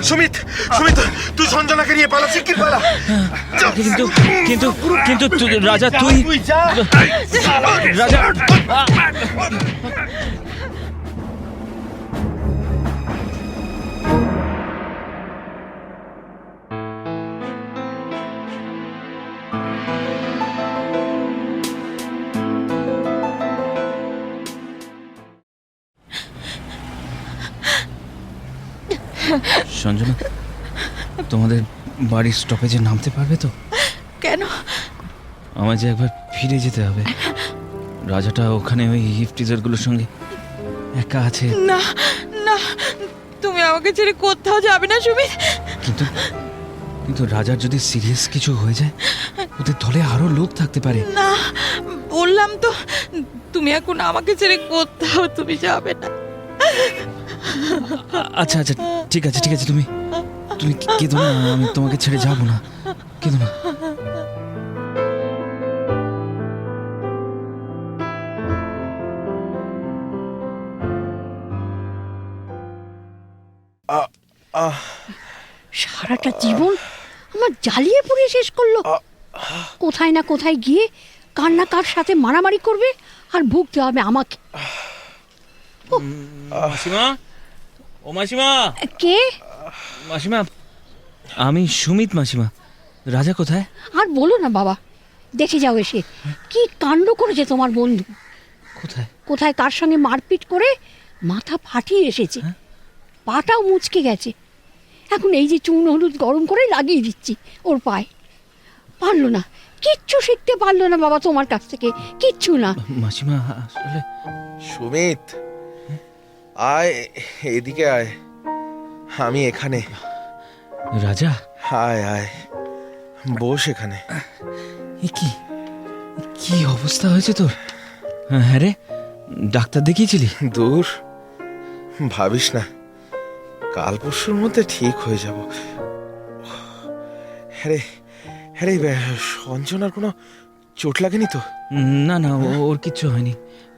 [SPEAKER 1] সুমিত,
[SPEAKER 7] তুই সঞ্জনাকে নিয়ে পালা, শিগগির পালা।
[SPEAKER 2] কিন্তু কিন্তু কিন্তু রাজা তুই রাজা সঞ্জনা, তোমাদের বাড়ির স্টপেজে নামতে পারবে তো?
[SPEAKER 4] কেন?
[SPEAKER 2] আমার যে একবার ফিরে যেতে হবে। রাজাটা ওখানে ওই হিপটিজারগুলোর সঙ্গে একা আছে।
[SPEAKER 4] না না, তুমি আমাকে ছেড়ে কোথাও যাবে না সুমিত।
[SPEAKER 2] কিন্তু কিন্তু রাজার যদি সিরিয়াস কিছু হয়ে যায়, ওদের দলে আরো লোক থাকতে পারে।
[SPEAKER 4] না, বললাম তো, তুমি এখন আমাকে ছেড়ে কোথাও তুমি যাবে না।
[SPEAKER 2] আচ্ছা আচ্ছা, ঠিক আছে ঠিক আছে, তুমি তুমি কেঁদো না, আমি তোমাকে ছেড়ে যাবো না, কেঁদো না।
[SPEAKER 8] সারাটা জীবন আমার জ্বালিয়ে পুড়িয়ে শেষ করলো। কোথায় না কোথায় গিয়ে কার না কার সাথে মারামারি করবে আর ভুগতে হবে আমাকে।
[SPEAKER 2] মাসিমা, ও মাসিমা।
[SPEAKER 8] কে?
[SPEAKER 2] মাসিমা, আমি সুমিত। মাসিমা, রাজা কোথায়?
[SPEAKER 8] আর বলো না বাবা, দেখে যাও এসে কি কাণ্ড করেছে তোমার বন্ধু।
[SPEAKER 2] কোথায়?
[SPEAKER 8] কোথায় কার সঙ্গে মারপিট করে মাথা ফাটিয়ে এসেছে, পাটাও মুচকে গেছে। এখন এই যে চুন হলুদ গরম করে লাগিয়ে দিচ্ছি ওর পায়ে। পারলো না, কিচ্ছু শিখতে পারলো না বাবা তোমার কাছ থেকে, কিচ্ছু না।
[SPEAKER 2] মাসিমা, আসলে
[SPEAKER 1] সুমিত, আয় এদিকে আয়, আমি এখানে।
[SPEAKER 2] রাজা,
[SPEAKER 1] আয় আয়, বস এখানে।
[SPEAKER 2] এ কি কি অবস্থা হয়েছে তোর? হ্যাঁ রে, ডাক্তার দেখিয়েছিলি?
[SPEAKER 1] দূর, ভাবিস না, কাল পরশুর মধ্যে ঠিক হয়ে যাব। হ্যাঁ রে, সঞ্জনার কোনো চোট লাগেনি তো?
[SPEAKER 2] না না, ওর কিচ্ছু হয়নি।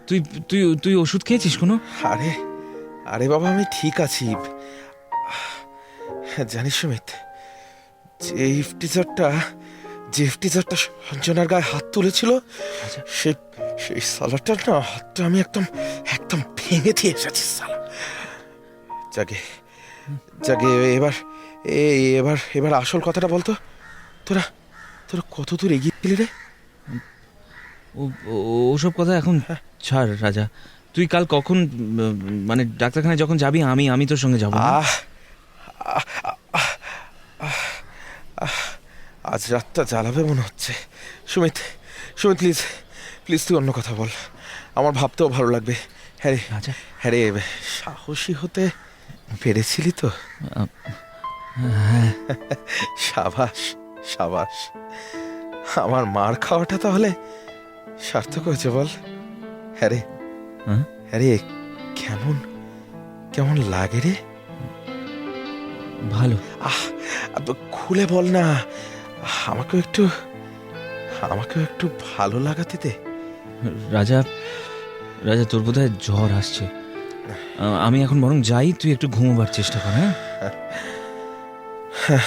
[SPEAKER 2] তুই তুই তুই ওষুধ খেয়েছিস কোনো?
[SPEAKER 1] আরে আরে বাবা, আমি ঠিক আছি। জানিস সুমিত, যে ইফটিজারটা সঞ্জনার গায়ে হাত তুলেছিল, সেই সালাটার না হাতটা আমি একদম ভেঙে দিয়ে এসেছি সালা। জাগে এবার আসল কথাটা বলতো, তোরা কত দূর এগিয়ে গেলি রে?
[SPEAKER 2] ওসব কথা এখন ছাড় রাজা। তুই কাল কখন, মানে ডাক্তারখানায় যখন যাবি, আমি তোর সঙ্গে যাবো।
[SPEAKER 1] আজ রাতটা জ্বালাবে মনে হচ্ছে। সুমিত প্লিজ তুই অন্য কথা বল, আমার ভাবতেও ভালো লাগবে। হ্যাঁ রে, সাহসী হতে পেরেছিলি তো? সাবাস, আমার মার খাওয়াটা তাহলে সার্থক হয়েছে বল। হ্যাঁ রে, কেমন লাগে রে?
[SPEAKER 2] ভালো।
[SPEAKER 1] খুলে বল না, আমাকেও একটু ভালো লাগাতে দে।
[SPEAKER 2] রাজা, তোর বোধহয় জ্বর আসছে। আমি এখন বরং যাই, তুই একটু ঘুমোবার চেষ্টা কর। হ্যাঁ,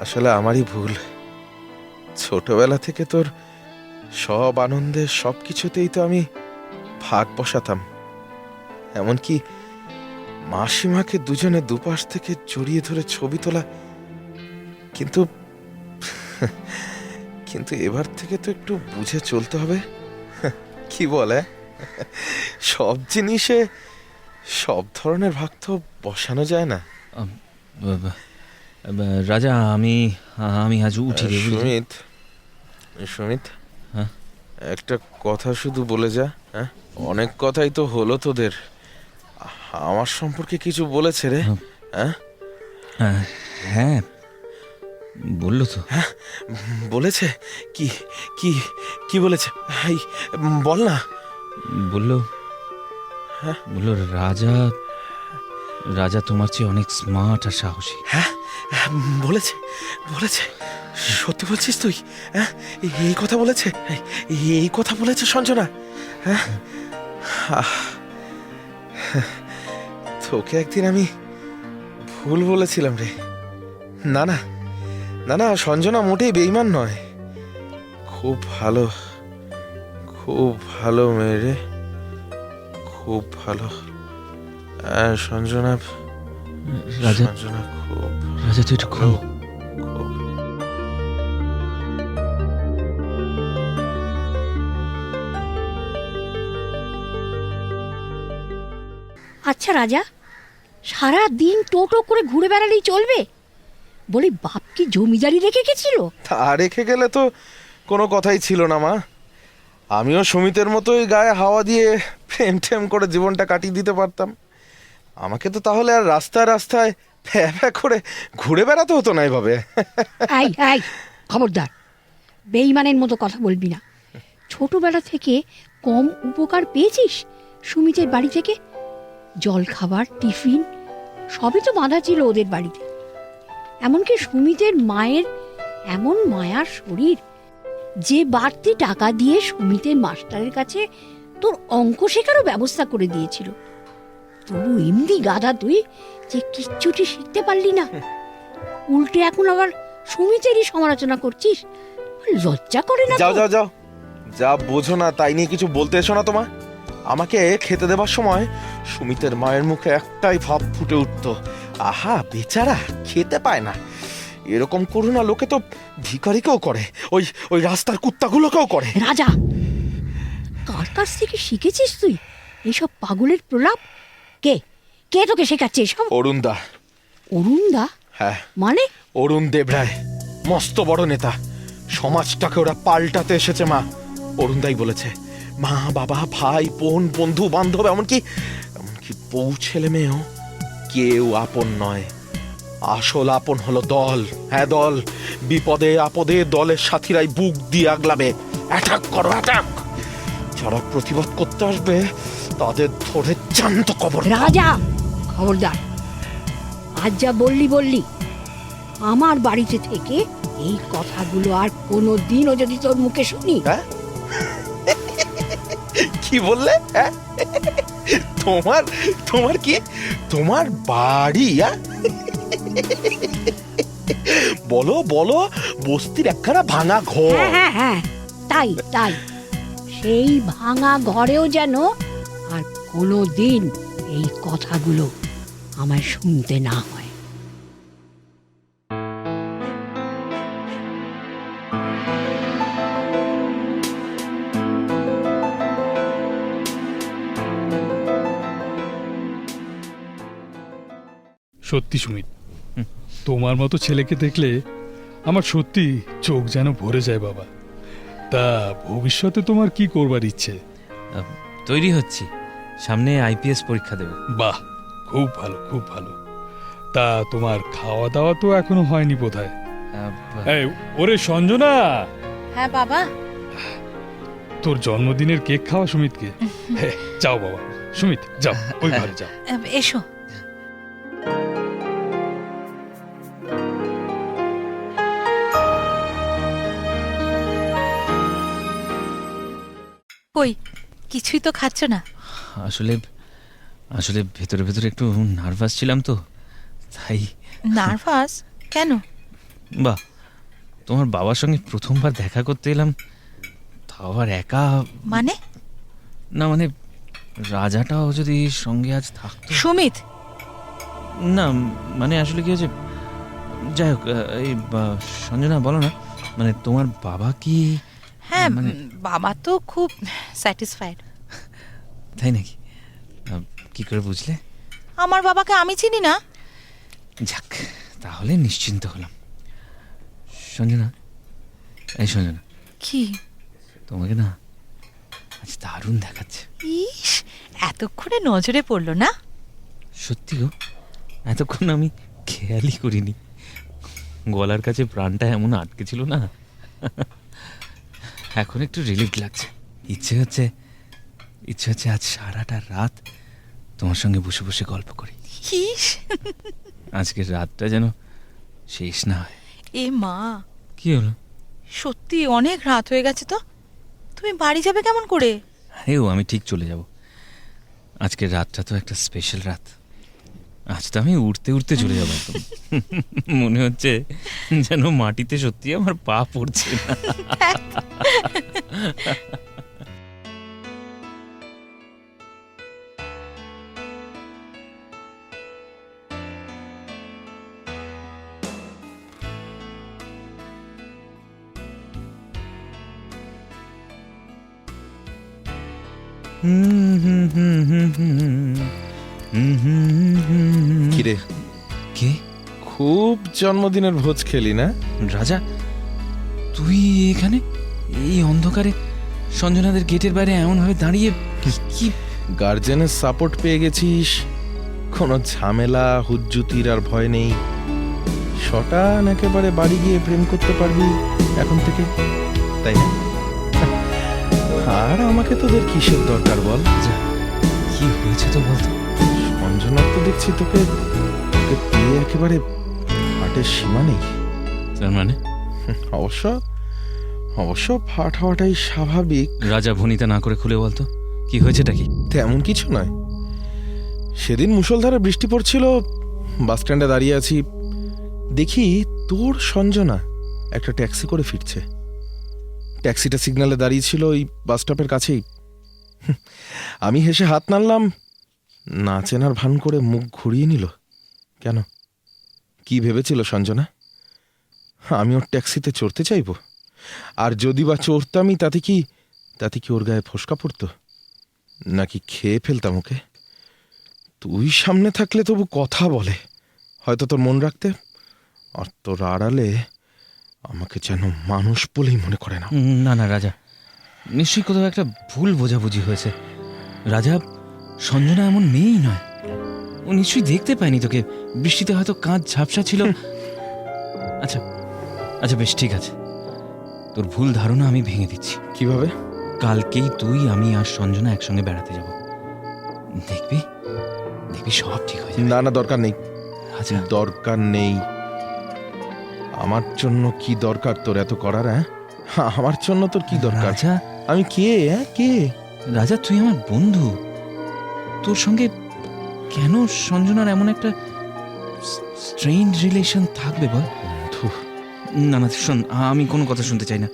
[SPEAKER 1] আসলে আমারই ভুল। ছোটবেলা থেকে তোর সব আনন্দে সব কিছুতেই তো আমি ভাগ বসাতাম, এমনকি মাসিমাকে দুজনে দুপাশ থেকে জড়িয়ে ধরে ছবি তোলা। কিন্তু এবার থেকে তো একটু বুঝে চলতে হবে, কি বলে? সব জিনিসে সব ধরনের ভাগ তো বসানো যায় না।
[SPEAKER 2] রাজা, আমি আজ উঠি।
[SPEAKER 1] সুমিত,
[SPEAKER 2] হ্যাঁ?
[SPEAKER 1] একটা কথা শুধু বলে যা। হ্যাঁ, অনেক কথাই তো হলো তোদের, আমার সম্পর্কে কিছু বলেছে রে?
[SPEAKER 2] হ্যাঁ, বললো তো।
[SPEAKER 1] হ্যাঁ, বলেছে? কি কি কি বলেছে? বল না।
[SPEAKER 2] বললো রাজা তোমার চেয়ে অনেক স্মার্ট আর সাহসী।
[SPEAKER 1] হ্যাঁ, বলেছে? সত্যি বলছিস তুই? হ্যাঁ, এই কথা বলেছে? এই কথা বলেছে সঞ্জনা? হ্যাঁ, তোকে একদিন আমি ভুল বলেছিলাম রে। না না না না, সঞ্জনা মোটেই বেইমান নয়, খুব ভালো, খুব ভালো মেয়ে রে, খুব ভালো। সঞ্জনা,
[SPEAKER 2] রাজা,
[SPEAKER 1] সঞ্জনা খুব
[SPEAKER 2] রাজা তুই একটু
[SPEAKER 1] খুব।
[SPEAKER 8] আচ্ছা রাজা, সারা দিন টোটো করে ঘুরে বেড়ালেই চলবে? বলি বাপ কি জমিদারি রেখে গেছিল?
[SPEAKER 1] তা রেখে গেলে তো কোনো কথাই ছিল না মা। আমিও সুমিতের মতোই গায়ে হাওয়া দিয়ে প্রেম টেম করে জীবনটা কাটিয়ে দিতে পারতাম। আমাকে তো তাহলে আর রাস্তায় রাস্তায় ফ্যা ফ্যা করে ঘুরে বেড়াতে হতো না এভাবে।
[SPEAKER 8] এই এই, খবরদার, বেইমানের মতো কথা বলবি না। ছোটবেলা থেকে কম উপকার পেয়েছিস সুমিতের বাড়ি থেকে? জল খাবার, টিফিন সবই তো বাঁধা ছিল ওদের বাড়িতে। এমনকি সুমিতের মায়ের এমন মায়ার শরীর যে বাড়তি টাকা দিয়ে সুমিতের মাস্টারের কাছে তোর অঙ্ক শেখারও ব্যবস্থা করে দিয়েছিল। তবু এমনি গাধা তুই যে কিচ্ছুটি শিখতে পারলি না। উল্টে এখন আবার সুমিতেরই সমালোচনা করছিস, লজ্জা করে না?
[SPEAKER 1] যাও যাও যাও, যা বোঝো না তাই নিয়ে কিছু বলতে এসো না তোমার। আমাকে খেতে দেবার সময় সুমিতের মায়ের মুখে একটাই ভাব ফুটে উঠতো, আহা বেচারা খেতে পায় না। এরকম করুণা লোকে তো ভিখারিকেও করে, ওই ওই রাস্তার কুত্তাগুলোকেও করে।
[SPEAKER 8] রাজা, কার কাছ থেকে শিখেছিস তুই এইসব পাগলের প্রলাপ? কে কে তোকে শেখাচ্ছে এসব?
[SPEAKER 1] অরুণদা।
[SPEAKER 8] অরুণদা?
[SPEAKER 1] হ্যাঁ,
[SPEAKER 8] মানে?
[SPEAKER 1] অরুণ দেবরায় মস্ত বড় নেতা, সমাজটাকে ওরা পাল্টাতে এসেছে মা। অরুণদাই বলেছে মা বাবা ভাই বোন বন্ধু বান্ধব এমনকি এমনকি বউ ছেলে মেয়েও কেউ আপন নয়। আসল আপন হলো দল। হ্যাঁ দল, বিপদে আপদে দলের সাথীরাই বুক দিয়ে আগলাবে। অ্যাটাক করো অ্যাটাক, যারা প্রতিবাদ করতে আসবে তাদের ধরে জ্যান্ত কবর।
[SPEAKER 8] রাজা, খবরদার, আজ যা বললি বললি। আমার বাড়িতে থেকে এই কথাগুলো আর কোনো দিনও যদি তোর মুখে শুনি।
[SPEAKER 1] হ্যাঁ কি বললে? হ্যাঁ তোমার তোমার কি তোমার বাড়ি? বলো বলো, বস্তির একখানা ভাঙা ঘর।
[SPEAKER 8] হ্যাঁ হ্যাঁ হ্যাঁ, তাই তাই। সেই ভাঙা ঘরেও যেন আর কোনো দিন এই কথাগুলো আমায় শুনতে না হয়।
[SPEAKER 9] সত্যি সুমিত, তোমার মতো ছেলেকে দেখলে আমার সত্যি চোখ যেন ভরে যায় বাবা। তা ভবিষ্যতে তোমার কি করবার ইচ্ছে?
[SPEAKER 2] তৈরি হচ্ছি, সামনে আইপিএস পরীক্ষা দেব।
[SPEAKER 9] বাহ, খুব ভালো খুব ভালো। তা তোমার খাওয়া দাওয়া তো এখনো হয়নি বোধহয়। এই, ওরে সঞ্জনা,
[SPEAKER 5] হ্যাঁ বাবা।
[SPEAKER 9] তোর জন্মদিনের কেক খাওয়া সুমিতকে। যাও বাবা, সুমিত যাও, ওই ঘরে যাও।
[SPEAKER 5] এসো। কই, কিছুই তো খাচ্ছ না?
[SPEAKER 2] আসলে আসলে ভেতরে ভেতরে একটু নার্ভাস ছিলাম তো, তাই।
[SPEAKER 5] নার্ভাস কেন?
[SPEAKER 2] বাহ, তোমার বাবার সঙ্গে প্রথমবার দেখা করতে এলাম, তাও আবার একা।
[SPEAKER 5] মানে?
[SPEAKER 2] না মানে রাজাটাও যদি সঙ্গে আজ থাকতো।
[SPEAKER 5] সুমিত?
[SPEAKER 2] না মানে আসলে কি হয়েছে, যাই হোক, এই সঞ্জনা বলো না, মানে তোমার বাবা কি?
[SPEAKER 5] হ্যাঁ,
[SPEAKER 2] মানে-
[SPEAKER 5] বাবা তো খুব স্যাটিসফাইড।
[SPEAKER 2] তাই নাকি? কি করে বুঝলে?
[SPEAKER 5] আমার বাবাকে আমি চিনি না।
[SPEAKER 2] যাক, তাহলে নিশ্চিন্ত হলাম। সঞ্জনা, এই সঞ্জনা,
[SPEAKER 5] কি?
[SPEAKER 2] তোমাকে না আজ দারুণ দেখাচ্ছে।
[SPEAKER 5] ইস, এতক্ষণে নজরে পড়লো না?
[SPEAKER 2] সত্যি গো, এতক্ষণ আমি খেয়ালই করিনি। গলার কাছে প্রাণটা এমন আটকে ছিল না। এখন একটু রিলিফ লাগছে। ইচ্ছে হচ্ছে আজ সারাটা রাত তোমার সঙ্গে বসে বসে গল্প করি।
[SPEAKER 5] ইস,
[SPEAKER 2] আজকের রাতটা যেন শেষ না হয়।
[SPEAKER 5] এ মা,
[SPEAKER 2] কি হলো?
[SPEAKER 5] সত্যি অনেক রাত হয়ে গেছে তো। তুমি বাড়ি যাবে কেমন করে?
[SPEAKER 2] আরে ও, আমি ঠিক চলে যাব। আজকের রাতটা তো একটা স্পেশাল রাত। আজ তো আমি উঠতে উঠতে চলে যাবো একদম। মনে হচ্ছে যেন মাটিতে সত্যি আমার পা পড়ছে না।
[SPEAKER 1] কিরে,
[SPEAKER 2] কে?
[SPEAKER 1] খুব জন্মদিনের ভোজ খেলি না?
[SPEAKER 2] রাজা, তুই এখানে এই অন্ধকারে সঞ্জনাদের গেটের বাইরে এমন ভাবে দাঁড়িয়ে কি?
[SPEAKER 1] গার্জেনের সাপোর্ট পেয়ে গেছিস, কোনো ঝামেলা হুজ্জুতির আর ভয় নেই। শটান একেবারে বাড়ি গিয়ে প্রেম করতে পারবি এখন থেকে, তাই না? আর আমাকে তোদের কিসের দরকার বল?
[SPEAKER 2] কি হয়েছে তো বলতো?
[SPEAKER 1] অঞ্জনার তো দেখছি তোকে পেয়ে একেবারে ফাটের সীমা নেই।
[SPEAKER 2] তার মানে?
[SPEAKER 1] অবশ্য অবশ্য ফাট হওয়াটাই স্বাভাবিক।
[SPEAKER 2] রাজা ভনিতা না করে খুলে বলতো কি হয়েছেটা কি?
[SPEAKER 1] তেমন কিছু নয়। সেদিন মুষলধারে বৃষ্টি পড়ছিল, বাস স্ট্যান্ডে দাঁড়িয়ে আছি, দেখি তোর সঞ্জনা একটা ট্যাক্সি করে ফিরছে। ট্যাক্সিটা সিগন্যালে দাঁড়িয়ে ছিল ওই বাস স্টপের কাছেই। আমি হেসে হাত নাড়লাম, না চেনার ভান করে মুখ ঘুরিয়ে নিল। কেন, কি ভেবেছিল সঞ্জনা? আমি ওর ট্যাক্সিতে চড়তে চাইব? আর যদি বা চড়তামই তাতে কি ওর গায়ে ফোসকা পড়তো, নাকি খেয়ে ফেলতাম ওকে? তুই সামনে থাকলে তবু কথা বলে, হয়তো তোর মন রাখতে, আর তোর আড়ালে আমাকে যেন মানুষ বলেই মনে করে না।
[SPEAKER 2] না না রাজা, নিশ্চয়ই কোথাও একটা ভুল বোঝাবুঝি হয়েছে। রাজা, সঞ্জনা এমন মেয়েই নয়। ও নিশ্চয়ই দেখতে পায়নি তোকে, বৃষ্টিতে হয়তো কাঁচ ঝাপসা ছিল। আচ্ছা আচ্ছা, বেশ ঠিক আছে, তোর ভুল ধারণা আমি ভেঙে দিচ্ছি।
[SPEAKER 1] কিভাবে?
[SPEAKER 2] কালকেই তুই, আমি আর সঞ্জনা একসঙ্গে বেড়াতে যাব। দেখবি দেখবি সব ঠিক হয়ে যাবে।
[SPEAKER 1] না না, দরকার নেই,
[SPEAKER 2] আচ্ছা
[SPEAKER 1] দরকার নেই। আমার জন্য কি দরকার তোর এত করার? আমার জন্য তোর কি দরকার?
[SPEAKER 2] রাজা,
[SPEAKER 1] আমি কে? কে?
[SPEAKER 2] রাজা, তুই আমার বন্ধু। তোর সঙ্গে কেন সঞ্জনার এমন একটা স্ট্রেঞ্জ রিলেশন থাকবে বল? না না শোন, আমি কোনো কথা শুনতে চাই না।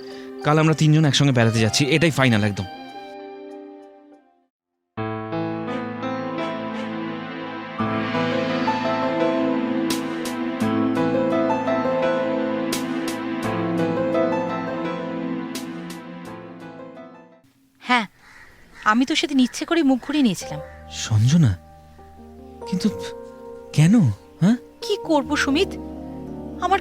[SPEAKER 2] কাল আমরা তিনজন একসঙ্গে বেড়াতে যাচ্ছি, এটাই ফাইনাল একদম।
[SPEAKER 5] হ্যাঁ, আমি তো সেদিন ইচ্ছে করে মুখ ঘুরিয়ে নিয়েছিলাম।
[SPEAKER 2] সঞ্জনা, কিন্তু কেন? হ্যাঁ,
[SPEAKER 5] কি করব সুমিত, আমার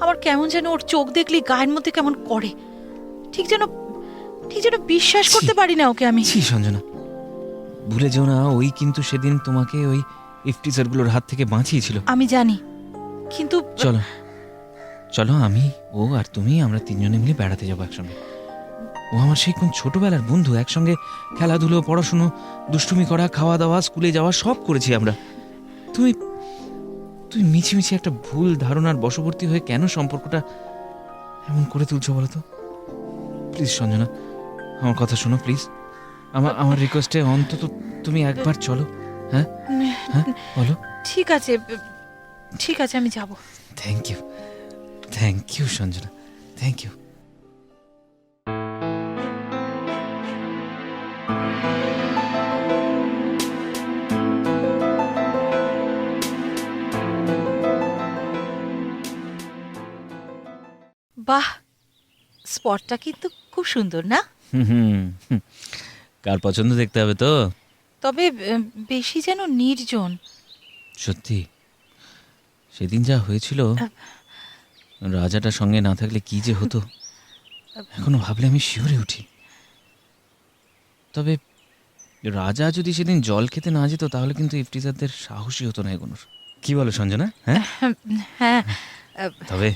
[SPEAKER 5] আমার কেমন যেন ওর চোখ দেখলি গায়ের মধ্যে কেমন করে, ঠিক যেন বিশ্বাস করতে পারি না ওকে আমি।
[SPEAKER 2] ছি সঞ্জনা, ভুলে যেও না, ওই কিন্তু সেদিন তোমাকে ওই ইফটিজারগুলোর হাত থেকে বাঁচিয়েছিল।
[SPEAKER 5] আমি জানি, কিন্তু
[SPEAKER 2] চলো চলো, আমি, ও আর তুমি, আমরা তিনজনে মিলে বেড়াতে যাবো একসঙ্গে। ও আমার সেই কোন ছোটবেলার বন্ধু, একসঙ্গে খেলাধুলো, পড়াশুনো, দুষ্টুমি করা, খাওয়া দাওয়া, স্কুলে যাওয়া সব করেছি আমরা। তুমি তুই মিছিমিছি একটা ভুল ধারণার বশবর্তী হয়ে কেন সম্পর্কটা এমন করে তুলছো বলো তো? প্লিজ সঞ্জনা, আমার কথা শোনো প্লিজ। আমার রিকোয়েস্টে অন্তত তুমি একবার চলো। হ্যাঁ হ্যাঁ, বলো।
[SPEAKER 5] ঠিক আছে আমি যাব।
[SPEAKER 2] Thank you Sanjana, thank you.
[SPEAKER 5] বাহ, স্পটটা কিন্তু খুব সুন্দর না?
[SPEAKER 2] কার পছন্দ দেখতে হবে তো।
[SPEAKER 5] তবে বেশি যেন নির্জন।
[SPEAKER 2] সত্যি সেদিন যা হয়েছিল, রাজাটার সঙ্গে না থাকলে কি যে হতো, এখনো ভাবলে আমি শিউরে উঠি। তবে রাজা যদি সেদিন জল খেতে না যেত, তাহলে কিন্তু ইফটিজারদের সাহসী হতো না এগোনোর। কি বলো সঞ্জনা? হ্যাঁ
[SPEAKER 5] হ্যাঁ,
[SPEAKER 2] তবে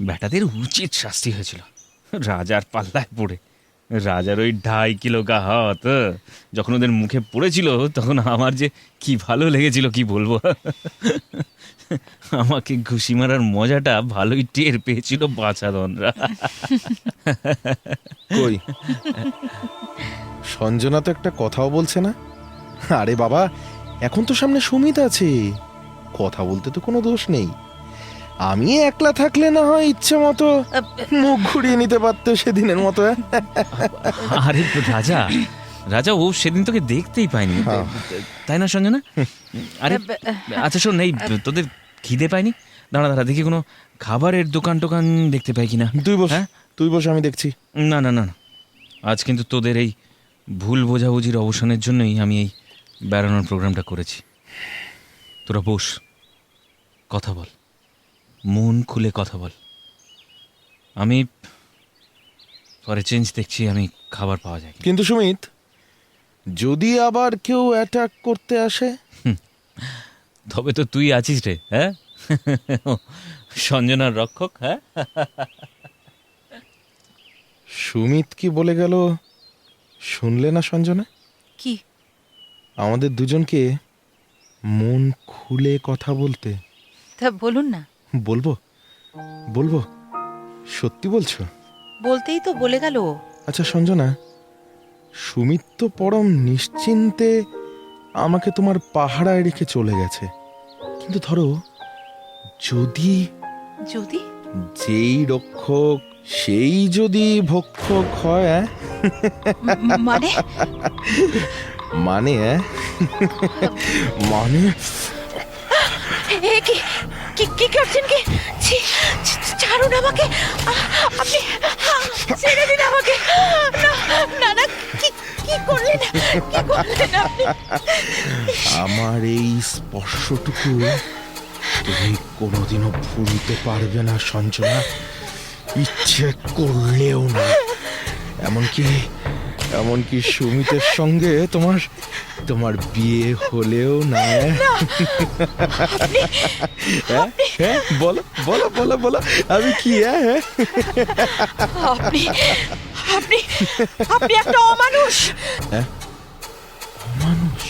[SPEAKER 2] ব্যাটাদের উচিত শাস্তি হয়েছিল রাজার পাল্লায় পড়ে। রাজার ওই 2.5 কিলো হাত যখন ওদের মুখে পড়েছিল, তখন আমার যে কি ভালো লেগেছিল কি বলবো। আমাকে ঘুষি মারার মজাটা ভালোই টের পেয়েছিল বাছাধনরা।
[SPEAKER 1] কই, সঞ্জনা তো একটা কথাও বলছে না। আরে বাবা, এখন তো সামনে সুমিত আছে, কথা বলতে তো কোনো দোষ নেই। আমি একলা থাকলে না হয় ইচ্ছে মতো মুখ ঘুরিয়ে নিতে পারতো সেদিনের মতো।
[SPEAKER 2] আরে রাজা, রাজা ও সেদিন তোকে দেখতেই পাইনি, তাই না সঞ্জনা? আরে আচ্ছা শোন, এই তোদের খিদে পাইনি? দাঁড়া দাঁড়া, দেখি কোনো খাবারের দোকান টোকান দেখতে পাই কিনা।
[SPEAKER 1] তুই বস, তুই বস, আমি দেখছি।
[SPEAKER 2] না না না, আজ কিন্তু তোদের এই ভুল বোঝাবুঝির অবসানের জন্যই আমি এই বেড়ানোর প্রোগ্রামটা করেছি। তোরা বস, কথা বল, মন খুলে কথা বল। আমি পরে চেঞ্জ দেখছি, আমি খাবার পাওয়া যায়।
[SPEAKER 1] কিন্তু সুমিত, যদি আবার কেউ অ্যাটাক করতে আসে?
[SPEAKER 2] তবে তো তুই আছিস রে, হ্যাঁ, সঞ্জনার রক্ষক। হ্যাঁ,
[SPEAKER 1] সুমিত কি বলে গেল শুনলে না সঞ্জনা?
[SPEAKER 5] কি?
[SPEAKER 1] আমাদের দুজনকে মন খুলে কথা বলতে।
[SPEAKER 5] তা বলুন না।
[SPEAKER 1] বলবো বলবো, সত্যি বলছো?
[SPEAKER 5] বলতেই তো বলে গেল।
[SPEAKER 1] আচ্ছা সঞ্জনা, সুমিত তো পরম নিশ্চিন্তে আমাকে তোমার পাহারায় রেখে চলে গেছে, কিন্তু ধরো যদি
[SPEAKER 5] যদি
[SPEAKER 1] যেই রক্ষক সেই যদি ভক্ষক হয়,
[SPEAKER 5] মানে
[SPEAKER 1] মানে মানে
[SPEAKER 5] কি কি কি করছেন? কি ছাড়ুন আমাকে, আপনি ছেড়ে দিন আমাকে। না না না, কি কি করলেন, কি করলেন আপনি?
[SPEAKER 1] আমার এই স্পর্শটুকু তুমি কোনোদিনও ভুলতে পারবে না সঞ্জনা, ইচ্ছে করলেও না। এমনকি সুমিতের সঙ্গে তোমার বিয়ে হলেও না। হ্যাঁ, বলো বলো বলো বলো, আমি কি?
[SPEAKER 5] আপনি আপনি আপনি একটা অমানুষ।
[SPEAKER 1] অমানুষ?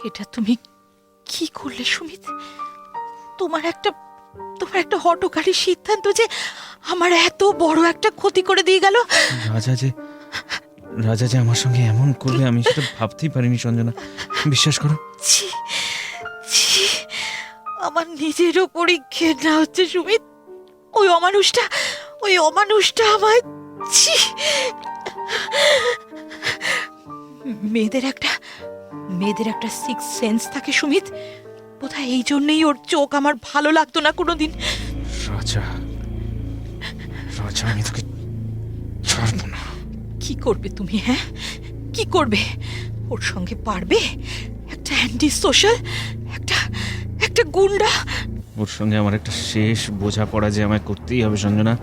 [SPEAKER 5] এটা তুমি কি করলে সুমিত? তোমার একটা হঠকারী সিদ্ধান্ত যে আমার এত বড় একটা ক্ষতি করে দিয়ে গেল।
[SPEAKER 2] রাজা যে আমার সঙ্গে এমন করবে আমি সেটা ভাবতেই পারিনি সঞ্জনা, বিশ্বাস করো।
[SPEAKER 5] ছি ছি, আমার নিজের ওপরই ঘেন্না হচ্ছে সুমিত। ওই অমানুষটা আমায়, ছি। মেয়েদের একটা সিক্স সেন্স থাকে সুমিত, বোধহয় এই জন্যই ওর চোখ আমার ভালো লাগতো না কোনোদিন।
[SPEAKER 2] রাজা, আমি তোকে ছাড়বো না।
[SPEAKER 5] কি করবে তুমি? হ্যাঁ, কি করবে? ওর সঙ্গে পারবে? একটা অ্যান্টি সোশ্যাল, একটা গুন্ডা।
[SPEAKER 2] ওর সঙ্গে আমার একটা শেষ বোঝাপড়া যে আমায় করতেই হবে সঞ্জনা।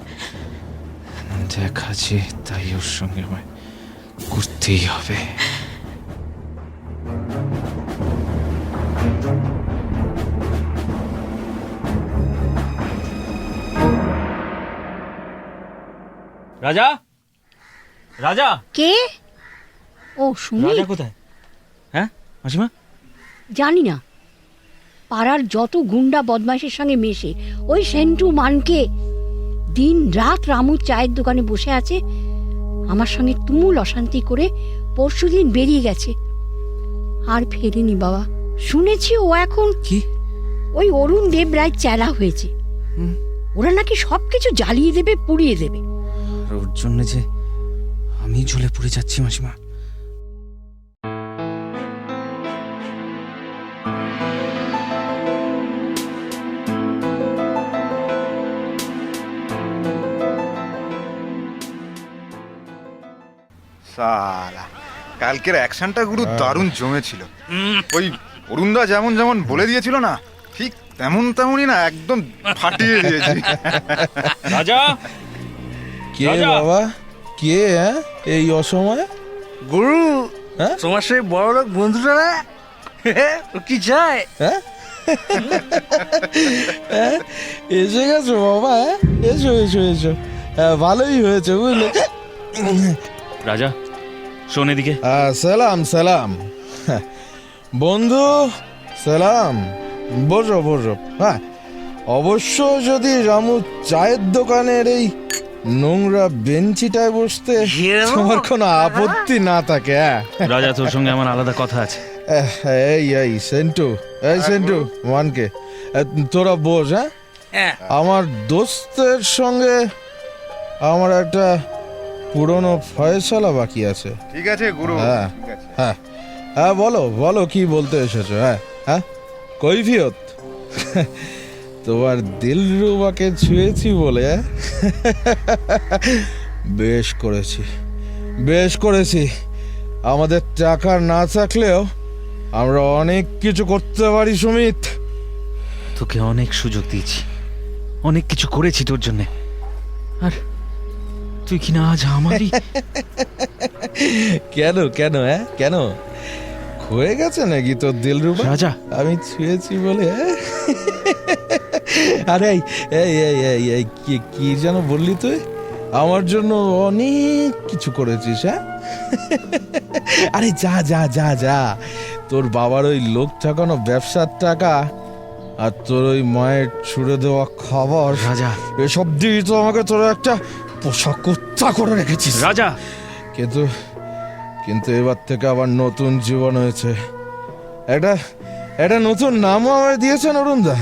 [SPEAKER 2] দেখা আছে, তাই ওর সঙ্গে আমায় করতেই হবে। রাজা, রাজা,
[SPEAKER 8] কে? ও সুমিত।
[SPEAKER 2] রাজা কোথায়? হ্যাঁ মাসিমা?
[SPEAKER 8] জানি না, পাড়ার যত গুন্ডা বদমাইশের সঙ্গে মেশে ওই সেন্টু মানকে দিন রাত রামুর চায়ের দোকানে বসে আছে, আমার সঙ্গে তুমুল অশান্তি করে পরশুদিন বেরিয়ে গেছে, আর ফেরেনি বাবা। শুনেছি ও এখন
[SPEAKER 2] কি
[SPEAKER 8] ওই অরুণ দেব রায় চেলা হয়েছে। ওরা নাকি সবকিছু জ্বালিয়ে দেবে, পুড়িয়ে দেবে।
[SPEAKER 2] ওর জন্য যে আমি জ্বলে পড়ে যাচ্ছি মাসিমা।
[SPEAKER 7] সালা, কালকের অ্যাকশনটা গুরু দারুণ জমেছিল। ওই অরুণদা যেমন বলে দিয়েছিল না, ঠিক তেমনই না, একদম ফাটিয়ে দিয়েছি।
[SPEAKER 2] রাজা,
[SPEAKER 1] কে বাবা, কে এই অসময়ে?
[SPEAKER 6] গুরু, তোমার সেই বড় লোক বন্ধুটা না, ও কি চায়?
[SPEAKER 1] এসে গেছো বাবা? এসো এসো এসো, ভালোই হয়েছে বুঝলে।
[SPEAKER 2] রাজা শোন এদিকে।
[SPEAKER 1] সালাম সালাম। বন্ধু সালাম, বসো বসো। হ্যাঁ, অবশ্য যদি রামু চায়ের দোকানের এই নোংরা বেঞ্চিটায় বসতে তোমার কোনো আপত্তি না থাকে। হ্যাঁ
[SPEAKER 2] রাজা, তোর সঙ্গে আমার আলাদা কথা আছে।
[SPEAKER 1] এই সেন্টু, ওয়ানকে তোরা বস। হ্যাঁ, আমার দোস্তের সঙ্গে আমার একটা পুরনো ফয়সালা বাকি আছে।
[SPEAKER 7] ঠিক আছে গুরু,
[SPEAKER 1] হ্যাঁ
[SPEAKER 7] ঠিক আছে।
[SPEAKER 1] হ্যাঁ হ্যাঁ, বলো কি বলতে এসেছো? হ্যাঁ হ্যাঁ, কৈফিয়ত তোমার দিলরুবাকে ছুঁয়েছি বলে? বেশ করেছি। আমাদের টাকা না থাকলেও আমরা অনেক কিছু করতে পারি সুমিত।
[SPEAKER 2] তোকে অনেক সুযোগ দিয়েছি, অনেক কিছু করেছি তোর জন্য, আর তুই কিনা আজ আমারই।
[SPEAKER 1] কেন হ্যাঁ, কেন হয়ে গেছে নাকি তোর দিলরুবা?
[SPEAKER 2] রাজা,
[SPEAKER 1] আমি ছুঁয়েছি বলে? আরে এই কি যেন বললি তুই? আমার জন্য অনেক কিছু করেছিস। হ্যাঁ, আরে যা, তোর বাবার ওই লোক ঠকানো ব্যবসার টাকা আর তোর ওই মায়ের ছুড়ে দেওয়া খাবার,
[SPEAKER 2] রাজা,
[SPEAKER 1] এসব দিয়ে তো আমাকে তোর একটা পোশাক কুত্তা করে রেখেছিস
[SPEAKER 2] রাজা।
[SPEAKER 1] কিন্তু এবার থেকে আবার নতুন জীবন হয়েছে। একটা নতুন নামও আমায় দিয়েছেন অরুণদা,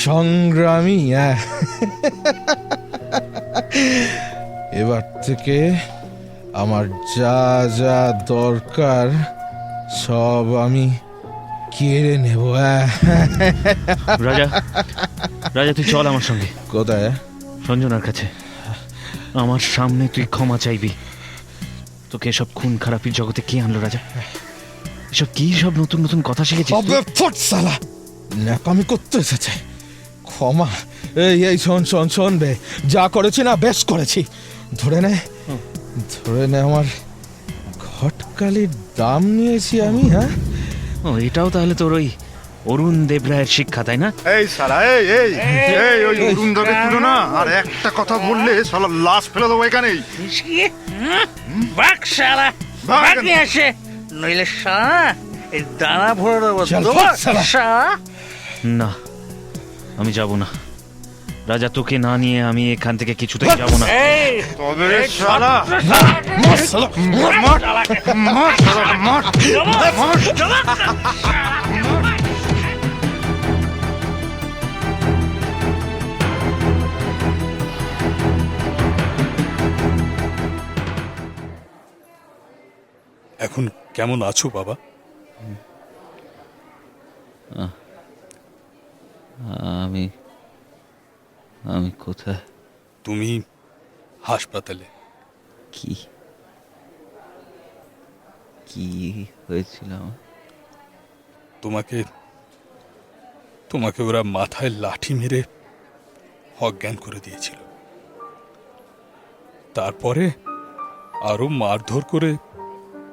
[SPEAKER 1] সংগ্রামী। হ্যাঁ, এবার থেকে আমার যা যা দরকার সব আমি কেড়ে নেব।
[SPEAKER 2] রাজা, তুই চল আমার সঙ্গে।
[SPEAKER 1] কোথায়?
[SPEAKER 2] সঞ্জনার কাছে। আমার সামনে তুই ক্ষমা চাইবি। তোকে এসব খুন খারাপির জগতে কে আনলো রাজা? এসব কি সব নতুন কথা শিখেছিস?
[SPEAKER 1] ন্যাকামি করতে এসেছে। ক্ষমা? এই শোন বে, যা করেছি না বেশ করেছি। ধরে নে আমার ঘটকালির দাম নিয়েছি আমি। হ্যাঁ,
[SPEAKER 2] ও, এটাও তাহলে তোর ওই অরুণ দেবরায়ের শিক্ষা, তাই না?
[SPEAKER 7] এই শালা, এই ওই অরুণদাকে তুলো না, আর একটা কথা বললে শালা লাশ ফেলে দেবো এখানেই।
[SPEAKER 6] বাক শালা, বাক নিয়ে আসে, নইলে শালা এই দানা ভরে দেবো।
[SPEAKER 1] চল, শালা।
[SPEAKER 2] না, আমি যাব না রাজা। তোকে না নিয়ে আমি এখান থেকে কিছুতেই যাব না।
[SPEAKER 7] তবে রে শালা, মার শালাকে, মার।
[SPEAKER 9] এখন কেমন আছো বাবা?
[SPEAKER 2] আমি কোথায়?
[SPEAKER 9] তুমি হাসপাতালে।
[SPEAKER 2] কি হয়েছিল আমার?
[SPEAKER 9] তোমাকে ওরা মাথায় লাঠি মেরে অজ্ঞান করে দিয়েছিল। তারপরে আরো মারধর করে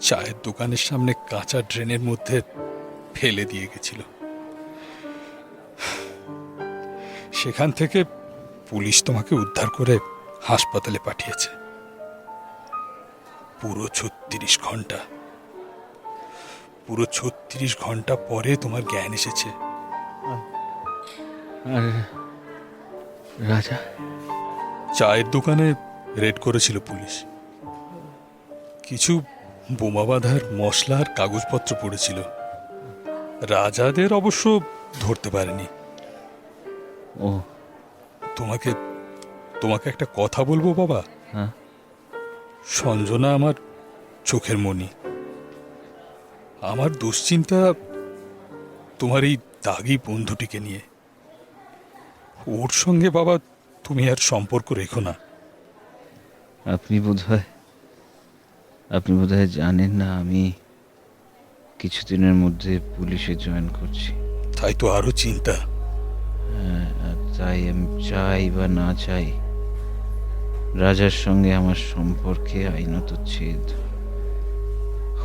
[SPEAKER 9] চায়ের দোকানের সামনে কাঁচা ড্রেনের মধ্যে ফেলে দিয়ে গেছিল। সেখান থেকে পুলিশ তোমাকে উদ্ধার করে হাসপাতালে পাঠিয়েছে। পুরো 36 ঘন্টা পরে তোমার জ্ঞান এসেছে।
[SPEAKER 2] আর রাজা?
[SPEAKER 9] চায়ের দোকানে রেড করেছিল পুলিশ। কিছু বোমা বাঁধার মশলা আর কাগজপত্র পড়েছিল। রাজাদের অবশ্য ধরতে পারেনি।
[SPEAKER 2] ও,
[SPEAKER 9] তোমাকে একটা কথা বলবো বাবা?
[SPEAKER 2] হ্যাঁ।
[SPEAKER 9] সঞ্জনা আমার চোখের মণি। আমার দুশ্চিন্তা তোমার এই দাগি বন্ধুটিকে নিয়ে। ওর সঙ্গে বাবা তুমি আর সম্পর্ক রেখো না।
[SPEAKER 2] আপনি বোধহয় জানেন না আমি কিছুদিনের মধ্যে পুলিশে জয়েন করছি।
[SPEAKER 9] তাই তো আরো চিন্তা।
[SPEAKER 2] তাই আমি চাই বা না চাই রাজার সঙ্গে আমার সম্পর্কে আইনত ছেদ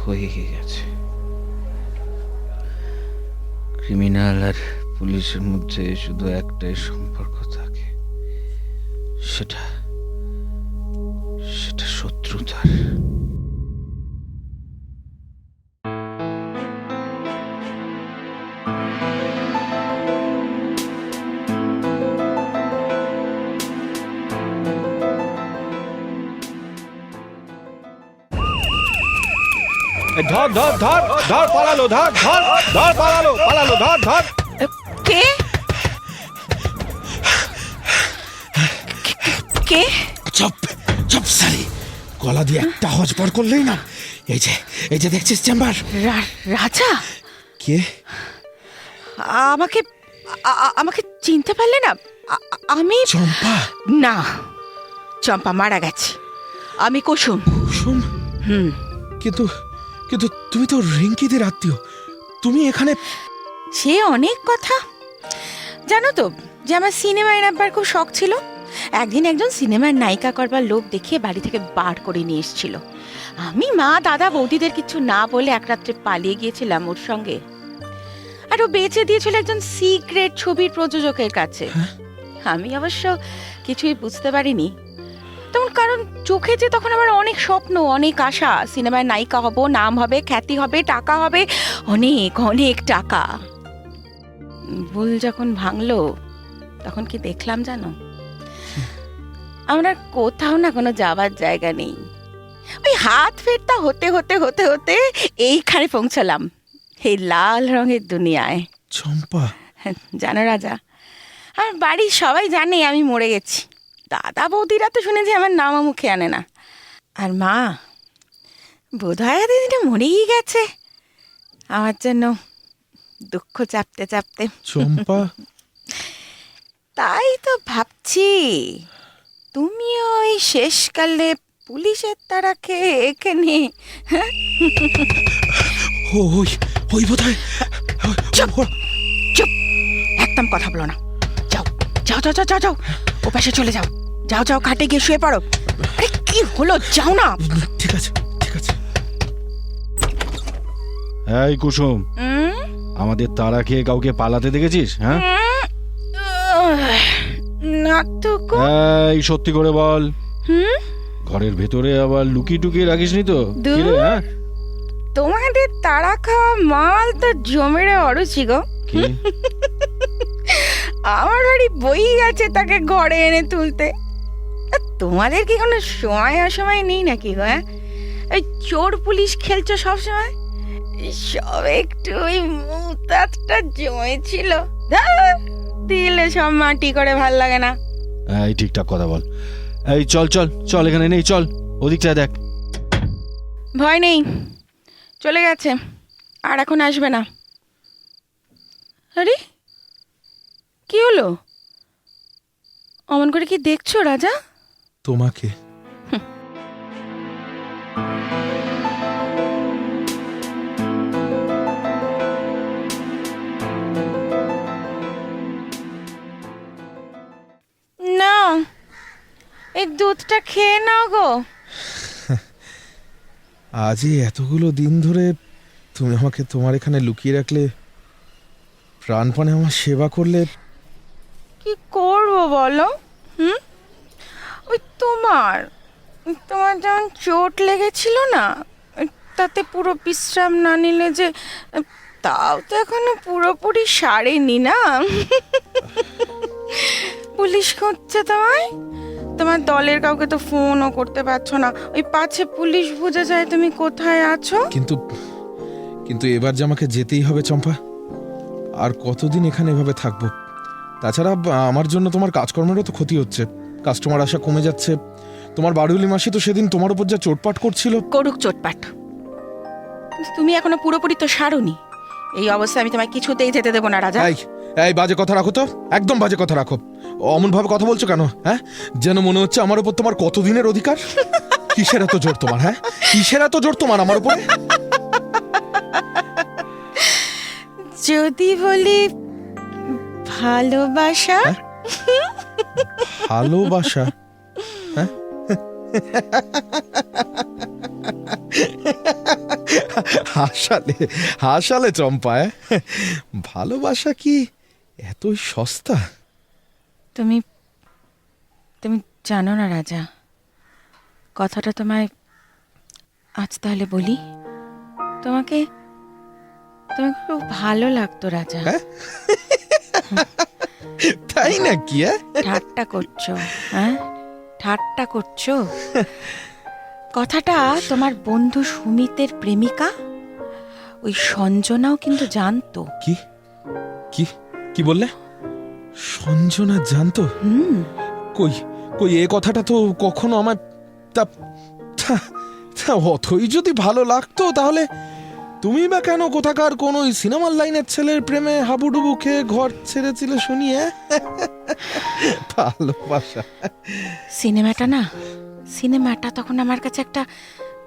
[SPEAKER 2] হয়ে গেছে। ক্রিমিনাল আর পুলিশের মধ্যে শুধু একটাই সম্পর্ক থাকে, সেটা শত্রুতার।
[SPEAKER 1] ধর ধর ধর ধর পালালো, ধর ধর ধর পালালো পালালো, ধর ধর।
[SPEAKER 4] কে কে
[SPEAKER 1] চুপ চুপ সালি, গলা দিয়ে একটা হজবর করলেই না। এই যে দেখছিস চেম্বার।
[SPEAKER 4] রাজা
[SPEAKER 1] কে?
[SPEAKER 4] আমাকে আমাকে চিনতে পারলে না? আমি
[SPEAKER 1] চম্পা?
[SPEAKER 4] না, চম্পা মারা গেছে। আমি কুসুম।
[SPEAKER 1] কুসুম? কিন্তু কিন্তু তুমি তো রিঙ্কিদের আত্মীয়, তুমি এখানে?
[SPEAKER 4] সে অনেক কথা জানো তো, যে আমার সিনেমায় নামবার খুব শখ ছিল। একদিন একজন সিনেমার নায়িকা করবার লোভ দেখিয়ে বাড়ি থেকে বার করে নিয়ে এসেছিল। আমি মা দাদা বৌদিদের কিছু না বলে এক রাত্রে পালিয়ে গিয়েছিলাম ওর সঙ্গে। আর ও বেচে দিয়েছিল একজন সিক্রেট ছবির প্রযোজকের কাছে। আমি অবশ্য কিছুই বুঝতে পারিনি তখন, কারণ চোখে যে তখন আমার অনেক স্বপ্ন, অনেক আশা। সিনেমায় নায়িকা হব, নাম হবে, খ্যাতি হবে, টাকা হবে, অনেক অনেক টাকা। ভুল যখন ভাঙলো তখন কি দেখলাম জানো? আমরা কোথাও না কোনো যাবার জায়গা নেই। ওই হাত ফেরতা হতে হতে হতে হতে এইখানে পৌঁছালাম, এই লাল রঙের দুনিয়ায়।
[SPEAKER 1] চম্পা?
[SPEAKER 4] জানো রাজা, আমার বাড়ির সবাই জানে আমি মরে গেছি। দাদা বৌদিরা তো শুনেছি আমার নামও মুখে আনে না। আর মা বোধহয় দিদিটা মরেই গেছে আমার জন্য দুঃখ চাপতে চাপতে।
[SPEAKER 1] চম্পা?
[SPEAKER 4] তাই তো ভাবছি তুমি ওই শেষকালে পুলিশের তারা খেয়ে এখানে।
[SPEAKER 1] ওই ওই বোধহয়।
[SPEAKER 4] চুপ চুপ, একদম কথা বলো না। যাও যাও যাও যাও যাও যাও, ও পাশে চলে যাও। যাও যাও, খাটে গিয়ে শুয়ে পড়ো। আরে কি হলো, যাও না।
[SPEAKER 1] ঠিক আছে ঠিক আছে।
[SPEAKER 10] এই কুসুম, আমাদের তাড়া খেয়ে কাউকে পালাতে দেখেছিস? হ্যাঁ,
[SPEAKER 4] না তো গো।
[SPEAKER 10] এই সত্যি করে বল, ঘরের ভেতরে আবার লুকিয়ে টুকিয়ে রাখিসনি তো? কি রে, হ্যাঁ?
[SPEAKER 4] তোমাদের তাড়া খাওয়া মাল তো জমেরে অরুচি গো।
[SPEAKER 10] কি?
[SPEAKER 4] আমার বাড়ি বই গেছে তাকে ঘরে এনে তুলতে। আর তোমাদের কি কোনো সময় অসময় নেই নাকি গো? হ্যাঁ, ওই চোর পুলিশ খেলছো সবসময়। সব একটু ওই মুতাতটা জমেছিল, দিলে সব মাটি করে ভাল লাগে না।
[SPEAKER 10] এই ঠিকঠাক কথা বল। এই চল চল চল, এখানে নেই, চল ওদিকটায় দেখ।
[SPEAKER 4] ভয় নেই, চলে গেছে, আর এখন আসবে না। আরে কি হলো, অমন করে কি দেখছো রাজা?
[SPEAKER 1] তোমাকে।
[SPEAKER 4] না, এই দুধটা খেয়ে নাও গো।
[SPEAKER 1] আজই এতগুলো দিন ধরে তুমি আমাকে তোমার এখানে লুকিয়ে রাখলে, প্রাণপণে আমার সেবা করলে।
[SPEAKER 4] কি করবো বলো? ওই তোমার যেমন চোট লেগেছিল না, তাতে পুরো বিশ্রাম না নিলে যে, তাও তো এখনো পুরোপুরি সারেনি না। পুলিশ খুঁজছে তোমায়, তোমার দলের কাউকে তো ফোনও করতে পারছো না। ওই পাছে পুলিশ বুঝে যায় তুমি কোথায় আছো।
[SPEAKER 1] কিন্তু কিন্তু এবার যে আমাকে যেতেই হবে চম্পা। আর কতদিন এখানে এভাবে থাকবো? তাছাড়া আমার জন্য তোমার কাজকর্মেরও তো ক্ষতি হচ্ছে, কাস্টমার আসা কমে যাচ্ছে। তোমার বাড়ুলি মাসি তো সেদিন তোমার উপর যা চোটপাট করছিল।
[SPEAKER 4] করুক চোটপাট, তুমি এখনো পুরোপুরি তো সারোনি। এই অবস্থায় আমি তোমায় কিছুতেই যেতে দেবো না রাজা।
[SPEAKER 1] এই বাজে কথা রাখো তো, একদম বাজে কথা রাখো। অমন ভাবে কথা বলছো কেন? হ্যাঁ, যেন মনে হচ্ছে আমার উপর তোমার কতদিনের অধিকার। কিসের এত জোর তোমার? হ্যাঁ, কিসের এত জোর তোমার আমার উপরে?
[SPEAKER 4] যদি বলি ভালোবাসা।
[SPEAKER 1] ভালোবাসা? হ্যাঁ, হাসালে হাসালে চম্পা। ভালোবাসা কি এতই সস্তা?
[SPEAKER 4] তুমি জানো না রাজা, কথাটা তোমায় আজ তাহলে বলি। তোমাকে খুব ভালো লাগতো রাজা।
[SPEAKER 1] তাই নাকি?
[SPEAKER 4] ঠাট্টা করছো? হ্যাঁ, ঠাট্টা করছো? কথাটা তোমার বন্ধু সুমিতের প্রেমিকা ওই সঞ্জনাও কিন্তু জানতো।
[SPEAKER 1] কি কি কি বললে? সঞ্জনা জানতো? কই কই এ কথাটা তো কখনো আমার অথই যদি ভালো লাগতো তাহলে তুমি বা কেন কোথাকার কোন সিনেমার লাইনের ছেলের প্রেমে হাবুডুবু খেয়ে ঘর ছেড়েছিলে শুনিয়ে? ভালোবাসা
[SPEAKER 4] সিনেমাটা তখন আমার কাছে একটা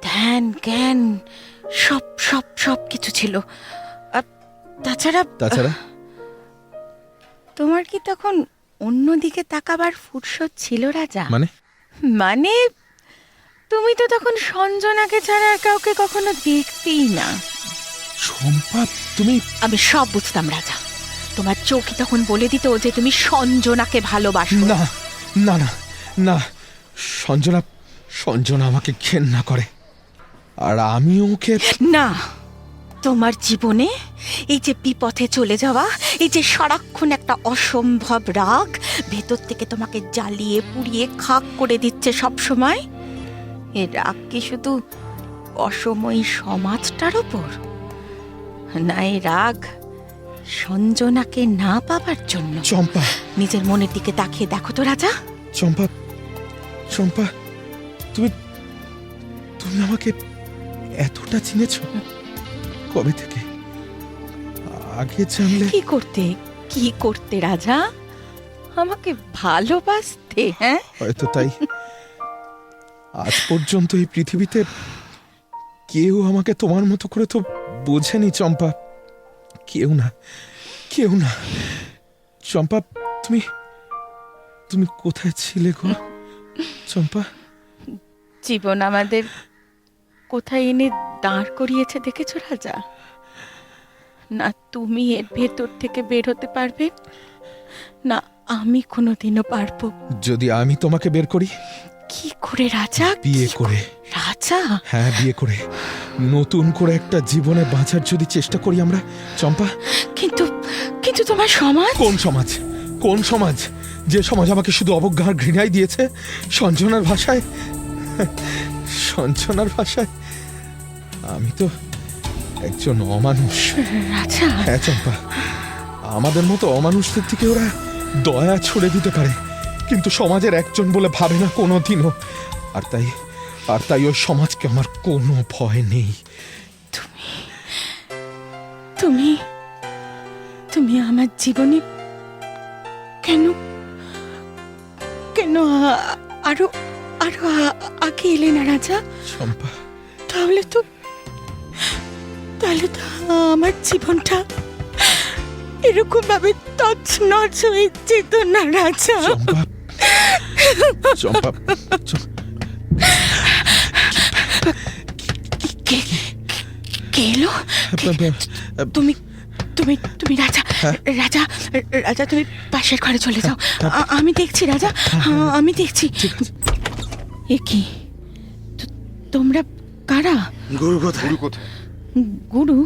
[SPEAKER 4] ধ্যান জ্ঞান সব সব সব কিছু ছিল। আর তাছাড়া তোমার কি তখন অন্যদিকে তাকাবার ফুরসত ছিল রাজা? মানে তুমি তো তখন সঞ্জনাকে ছাড়া আর কাউকে কখনো দেখতেই না।
[SPEAKER 1] চম্পা, তুমি...
[SPEAKER 4] আমি সব বুঝতাম রাজা, তোমার চোখই তখন বলে দিত যে তুমি সঞ্জনাকে ভালোবাসো।
[SPEAKER 1] না না না না, সঞ্জনা আমাকে ঘেন্না করে, আর আমি ওকে...
[SPEAKER 4] না, তোমার জীবনে এই যে বিপথে চলে যাওয়া, এই যে সারাক্ষণ একটা অসম্ভব রাগ ভেতর থেকে তোমাকে জ্বালিয়ে পুড়িয়ে খাক করে দিচ্ছে সব সময়, এ রাগ কি শুধু অসময়ী সমাজটার ওপর? না, এই রাগ সঞ্জনাকে না পাবার জন্য।
[SPEAKER 1] চম্পা,
[SPEAKER 4] নিজের মনের দিকে তাকিয়ে দেখো তো রাজা।
[SPEAKER 1] চম্পা, তুমি আমাকে এতটা চিনেছো? কবে থেকে? আগে জানলে...
[SPEAKER 4] কি করতে রাজা? আমাকে ভালোবাসতে? হ্যাঁ,
[SPEAKER 1] হয়তো তাই। আজ পর্যন্ত এই পৃথিবীতে কেউ আমাকে তোমার মতো করে তো বোঝেনি চম্পা, কেউ না। চম্পা, তুমি কোথায় ছিলে গো চম্পা?
[SPEAKER 4] জীবন আমাদের কোথায় এনে দাঁড় করিয়েছে দেখেছো রাজা? না তুমি এর ভেতর থেকে বের হতে পারবে, না আমি কোনোদিনও পারবো।
[SPEAKER 1] যদি আমি তোমাকে বের করি?
[SPEAKER 4] কি করে রাজা?
[SPEAKER 1] বিয়ে করে।
[SPEAKER 4] রাজা?
[SPEAKER 1] হ্যাঁ, বিয়ে করে নতুন করে একটা জীবনে বাঁচার যদি চেষ্টা করি আমরা চম্পা।
[SPEAKER 4] কিন্তু তোমার সমাজ?
[SPEAKER 1] কোন সমাজ? যে সমাজ আমাকে শুধু অবজ্ঞার ঘৃণাই দিয়েছে। সঞ্জনার ভাষায় আমি তো একজন অমানুষ।
[SPEAKER 4] রাজা?
[SPEAKER 1] হ্যাঁ চম্পা, আমাদের মতো অমানুষদের থেকে ওরা দয়া ছড়ে দিতে পারে, কিন্তু সমাজের একজন বলে ভাবে না কোনোদিনও। আর তাই ওই সমাজকে আমার কোনো ভয় নেই।
[SPEAKER 4] তুমি আমার জীবনে কেন আরো আগে এলে না রাজা?
[SPEAKER 1] চম্পা,
[SPEAKER 4] তাহলে তো আমার জীবনটা এরকম ভাবে তছনছ হয়ে যেত না রাজা।
[SPEAKER 1] চম্পা,
[SPEAKER 4] কে এলো? তুমি রাজা, তুমি পাশের ঘরে চলে যাও, আমি দেখছি রাজা, আমি দেখছি। এ কি, তোমরা কারা?
[SPEAKER 7] গুরু কোথায়?
[SPEAKER 4] গুরু?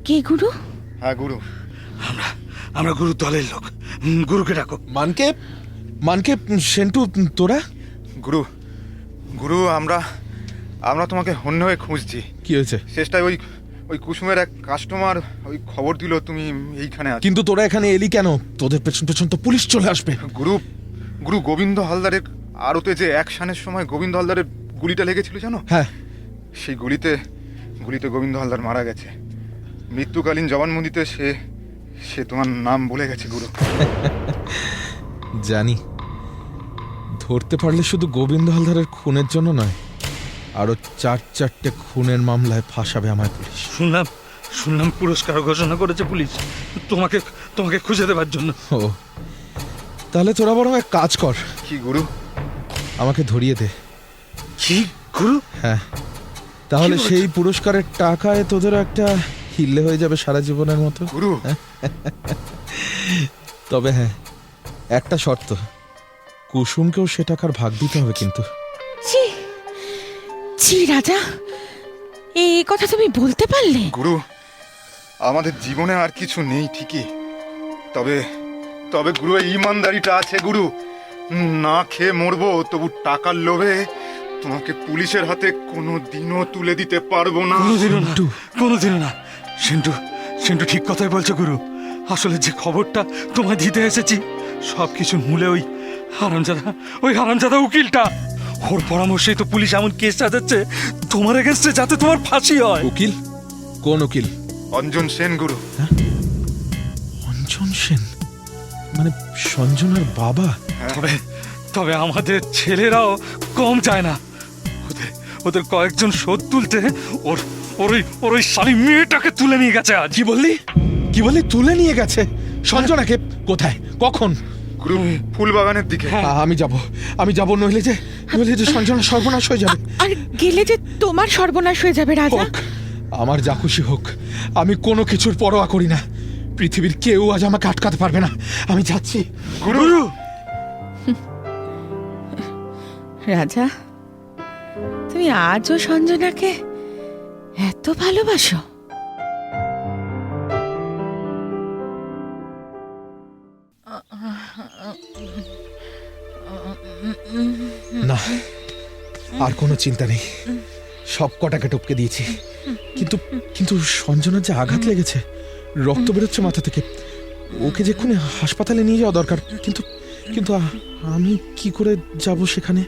[SPEAKER 4] কে গুরু?
[SPEAKER 7] হ্যাঁ গুরু, আমরা গুরু দলের লোক। গুরুকে ডাকো।
[SPEAKER 1] মানকে সেন্টু, তোরা?
[SPEAKER 7] গুরু, আমরা তোমাকে হন্য হয়ে খুঁজছি।
[SPEAKER 1] কি হয়েছে?
[SPEAKER 7] শেষটায় ওই কুসুমের এক কাস্টমার ওই খবর দিল তুমি এইখানে আছো।
[SPEAKER 1] কিন্তু তোরা এখানে এলি কেন? তোদের পেছন তো পুলিশ চলে আসবে।
[SPEAKER 7] গুরু গোবিন্দ হালদারের আরতে যে অ্যাকশনের সময় গোবিন্দ হালদারের গুলিটা লেগেছিল জানো?
[SPEAKER 1] হ্যাঁ,
[SPEAKER 7] সেই গুলিতে গোবিন্দ হালদার মারা গেছে। মৃত্যুকালীন জবানবন্দিতে সে তোমার নাম বলে গেছে গুরু।
[SPEAKER 1] জানি, ধরতে পারলে শুধু গোবিন্দ হালদারের খুনের জন্য নয়, আরো 4-4টে খুনের মামলায় ফাঁসাবে আমায় পুলিশ।
[SPEAKER 6] শুনলাম পুরস্কার ঘোষণা করেছে পুলিশ তোমাকে খুঁজে দেবার জন্য।
[SPEAKER 1] ও, তাহলে তোরা বরং এক কাজ কর।
[SPEAKER 7] কি গুরু?
[SPEAKER 1] আমাকে ধরিয়ে দে।
[SPEAKER 6] কি গুরু?
[SPEAKER 1] হ্যাঁ, তাহলে সেই পুরস্কারের টাকায় তোদের একটা হিল্লে হয়ে যাবে সারা জীবনের মতো
[SPEAKER 7] গুরু।
[SPEAKER 1] তবে হ্যাঁ, একটা শর্ত, কুসুমকেও সে টাকার ভাগ দিতে হবে কিন্তু।
[SPEAKER 4] জি রাজা, এই কথা তুমি বলতে পারলে?
[SPEAKER 7] গুরু, আমাদের জীবনে আর কিছু নেই ঠিকই, তবে গুরু এই ইমানদারিটা আছে গুরু। না খেয়ে মরবো, তবু টাকার লোভে তোমাকে পুলিশের হাতে কোনো দিনও তুলে দিতে পারবো না।
[SPEAKER 6] কোনোদিনও না। সিন্টু সিন্টু ঠিক কথাই বলছো গুরু। আসলে যে খবরটা তোমায় দিতে এসেছি সব কিছুর মূলে ওই হারামজাদা উকিলটা। ওর পরামর্শেই তো পুলিশ এমন কেস সাজাচ্ছে তোমার এগেনস্টে, যাতে তোমার ফাঁসি হয়।
[SPEAKER 1] উকিল? কোন উকিল?
[SPEAKER 7] অঞ্জন সেন গুরু।
[SPEAKER 1] অঞ্জন সেন মানে সঞ্জনার বাবা?
[SPEAKER 6] তবে তবে আমাদের ছেলেরাও কম যায় না। ওদের কয়েকজন শোধ তুলতে ওর ওই শালী মেয়েটাকে তুলে নিয়ে গেছে আজ।
[SPEAKER 1] কি বললি? তুলে নিয়ে গেছে সঞ্জনাকে? কোথায়, কখন?
[SPEAKER 7] গুরু, ফুলবাগানের দিকে।
[SPEAKER 1] আমি যাব, নইলে যে সঞ্জনা সর্বনাশ হয়ে যাবে।
[SPEAKER 4] আর গেলে যে তোমার সর্বনাশ হয়ে যাবে রাজা।
[SPEAKER 1] হোক, আমার যা খুশি হোক, আমি কোনো কিছুর পরোয়া করি না। পৃথিবীর কেউ আজ আমাকে আটকাতে পারবে না। আমি যাচ্ছি।
[SPEAKER 6] গুরু,
[SPEAKER 4] রাজা, তুমি আজও সঞ্জনাকে এত ভালোবাসো?
[SPEAKER 1] না, আর কোনো চিন্তা নেই। সব কটাকে টপকে দিয়েছি। কিন্তু কিন্তু সঞ্জনার যে আঘাত লেগেছে, রক্ত বেরোচ্ছে মাথা থেকে, ওকে যে এক্ষুনি হাসপাতালে নিয়ে যাওয়া দরকার। কিন্তু কিন্তু আমি কি করে যাব সেখানে?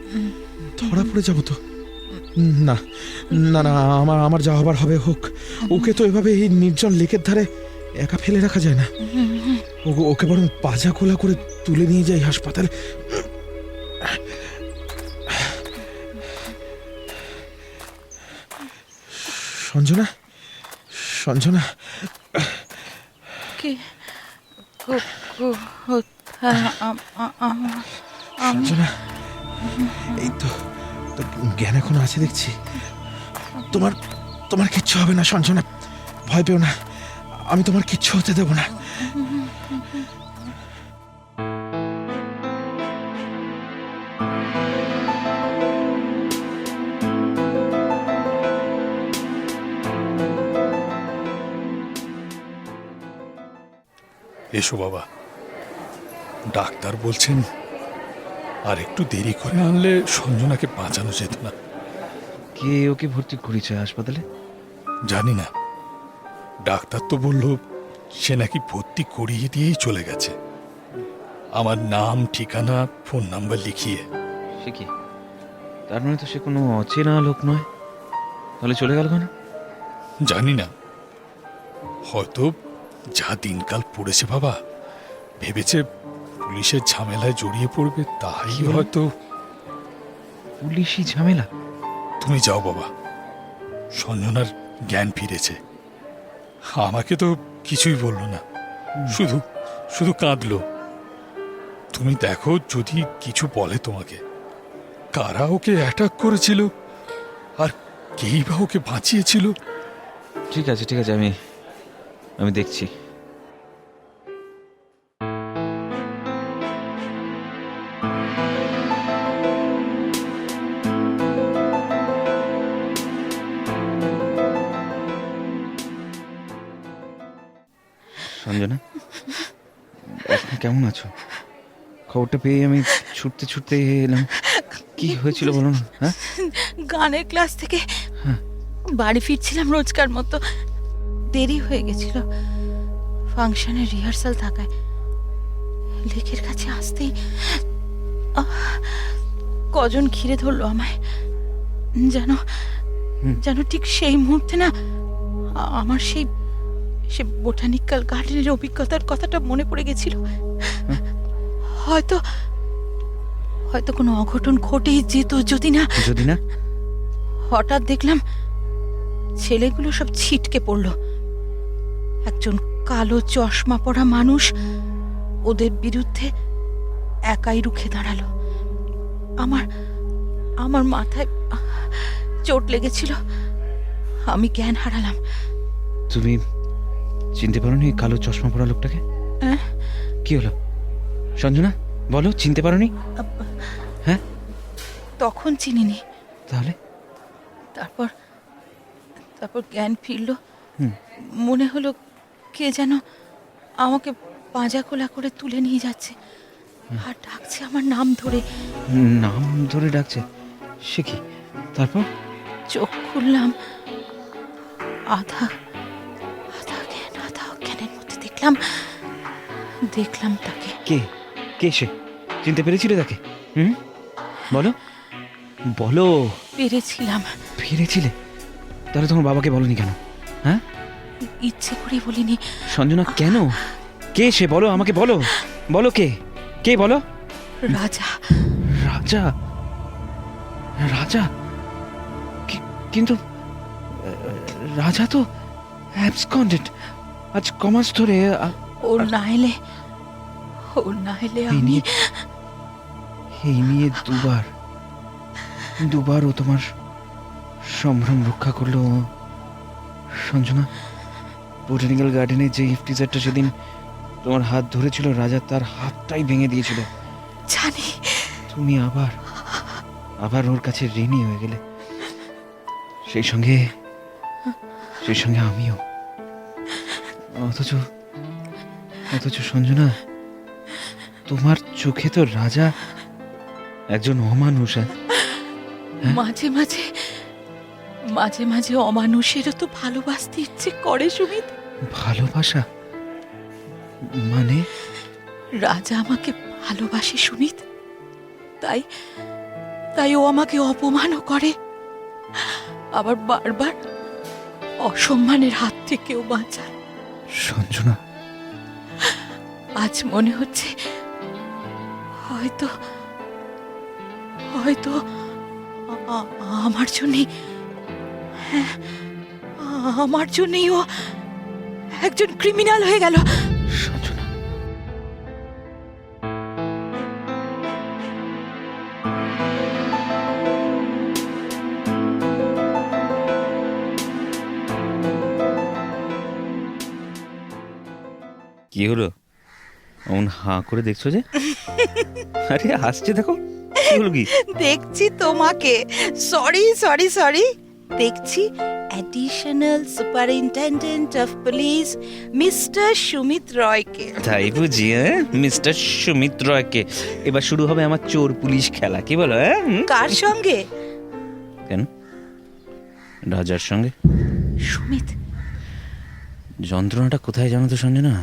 [SPEAKER 1] ধরা পড়ে যাব তো? না না না, আমার যা হবার হবে হোক। ওকে তো এভাবে এই নির্জন লেকের ধারে একা ফেলে রাখা যায় না। ওকে বরং পাজা কোলা করে তুলে নিয়ে যাই হাসপাতালে। সঞ্জনা, সঞ্জনা, সঞ্জনা, এই তো জ্ঞান এখন আছে দেখছি। তোমার কিচ্ছু হবে না সঞ্জনা, ভয় পেও না। আমি তোমার কিচ্ছু হতে দেব না।
[SPEAKER 9] এসো বাবা, ডাক্তার বলছেন আর একটু দেরি করে আনলে সঞ্জনাকে বাঁচানো যেত না।
[SPEAKER 2] কে ওকে ভর্তি করেছে হাসপাতালে?
[SPEAKER 9] জানি না, ডাক্তার তো বলল সে নাকি ভর্তি করিয়ে দিয়েই চলে গেছে, আমার নাম ঠিকানা ফোন নাম্বার লিখিয়ে।
[SPEAKER 2] সে কি? তার মানে তো সে কোনো অচেনা লোক নয়। তাহলে চলে গেল কেন?
[SPEAKER 9] জানি না, হয়তো যা দিনকাল পড়েছে বাবা, ভেবেছে পুলিশের ঝামেলায় জড়িয়ে পড়বে, তাই হয়তো।
[SPEAKER 2] পুলিশি ঝামেলা?
[SPEAKER 9] তুমি যাও বাবা, সঞ্জনার জ্ঞান ফিরেছে। আমাকে তো কিছুই বললো না, শুধু শুধু কাঁদলো। তুমি দেখো যদি কিছু বলে তোমাকে। কারা ওকে অ্যাটাক করেছিল আর কেই বা ওকে বাঁচিয়েছিল।
[SPEAKER 2] ঠিক আছে ঠিক আছে, আমি দেখছি। সঞ্জনা, এখন কেমন আছো? খবরটা পেয়ে আমি ছুটতে ছুটতে এলাম। কি হয়েছিল বলো না? হ্যাঁ,
[SPEAKER 5] গানের ক্লাস থেকে বাড়ি ফিরছিলাম রোজকার মতো। দেরি হয়ে গেছিল ফাংশনের রিহার্সাল থাকায়। লেকের কাছে আসতেই কজন ঘিরে ধরলো আমায়। যেন ঠিক সেই মুহূর্তে না আমার সেই বোটানিক্যাল গার্ডেনের অভিজ্ঞতার কথাটা মনে পড়ে গেছিল। হয়তো কোনো অঘটন ঘটেই যেত যদি না। হঠাৎ দেখলাম ছেলেগুলো সব ছিটকে পড়ল। একজন কালো চশমা পরা মানুষ ওদের বিরুদ্ধে একাই রুখে দাঁড়ালো। আমার মাথায় চোট লেগেছিল, আমি জ্ঞান হারালাম।
[SPEAKER 2] তুমি চিনতে পারোনি কালো চশমা পরা লোকটাকে? কি হলো সঞ্জনা, বলো, চিনতে পারোনি? হ্যাঁ,
[SPEAKER 5] তখন চিনিনি।
[SPEAKER 2] তাহলে
[SPEAKER 5] তারপর জ্ঞান ফিরল। মনে হলো কে যেন আমাকে পাঁজা কোলা করে তুলে নিয়ে যাচ্ছে আর ডাকছে আমার নাম ধরে।
[SPEAKER 2] নাম ধরে ডাকছে? সে কি? তারপর?
[SPEAKER 5] চোখ খুললাম, আধা আধা জ্ঞানের মধ্যে দেখলাম তাকে।
[SPEAKER 2] কে কে সে? চিনতে পেরেছিলে তাকে? বলো বলো।
[SPEAKER 5] পেরেছিলাম।
[SPEAKER 2] ফিরেছিলে? তাহলে তোমার বাবাকে বলনি কেন? হ্যাঁ,
[SPEAKER 5] ইচ্ছে করে বলিনি।
[SPEAKER 2] সঞ্জনা কেন? কে সে? বলো আমাকে, বলো বলো কে কে বলো।
[SPEAKER 5] রাজা।
[SPEAKER 2] রাজা? রাজা? কিন্তু রাজা তো অ্যাবসকন্ডেড আজ কমাস ধরে।
[SPEAKER 5] ওর নাইলে আমি
[SPEAKER 2] এই নিয়ে দুবার ও তোমার সম্ভ্রম রক্ষা করলো। সঞ্জনা, বোটানিক্যাল গার্ডেনে যে ইফটিজারটা সেদিন তোমার হাত ধরেছিল, রাজা তার হাতটাই ভেঙে দিয়েছিল।
[SPEAKER 5] জানি।
[SPEAKER 2] তুমি আবার ওর কাছে ঋণী হয়ে গেলে। সেই সঙ্গে আমিও। অথচ সঞ্জনা, তোমার চোখে তো রাজা একজন অমানুষ।
[SPEAKER 5] মাঝে মাঝে অমানুষেরও তো ভালোবাসতে ইচ্ছে করে সুমিত।
[SPEAKER 2] ভালোবাসা মানে?
[SPEAKER 5] রাজা আমাকে ভালোবাসে সুমিত, তাই ও আমাকে অপমানও করে, আবার বারবার অসম্মানের হাত থেকেও বাঁচায়।
[SPEAKER 2] সঞ্জনা,
[SPEAKER 5] আজ মনে হচ্ছে হয়তো আমার জন্যই ও একজন ক্রিমিনাল হয়ে গেল।
[SPEAKER 2] সঞ্জনা, কি হলো? অমন হাঁ করে দেখছো যে? আরে হাসছে দেখো। কি হলো? কি
[SPEAKER 5] দেখছি তোমাকে। সরি দেখছি additional superintendent of police mister Sumit রয়কে।
[SPEAKER 2] তাই বুঝি? মিস্টার সুমিত রয়কে। এবার শুরু হবে আমার চোর পুলিশ খেলা, কি বলো?
[SPEAKER 5] কার সঙ্গে?
[SPEAKER 2] কেন? রাজার সঙ্গে।
[SPEAKER 5] সুমিত,
[SPEAKER 2] যন্ত্রণাটা কোথায় জানো তো সঞ্জনা?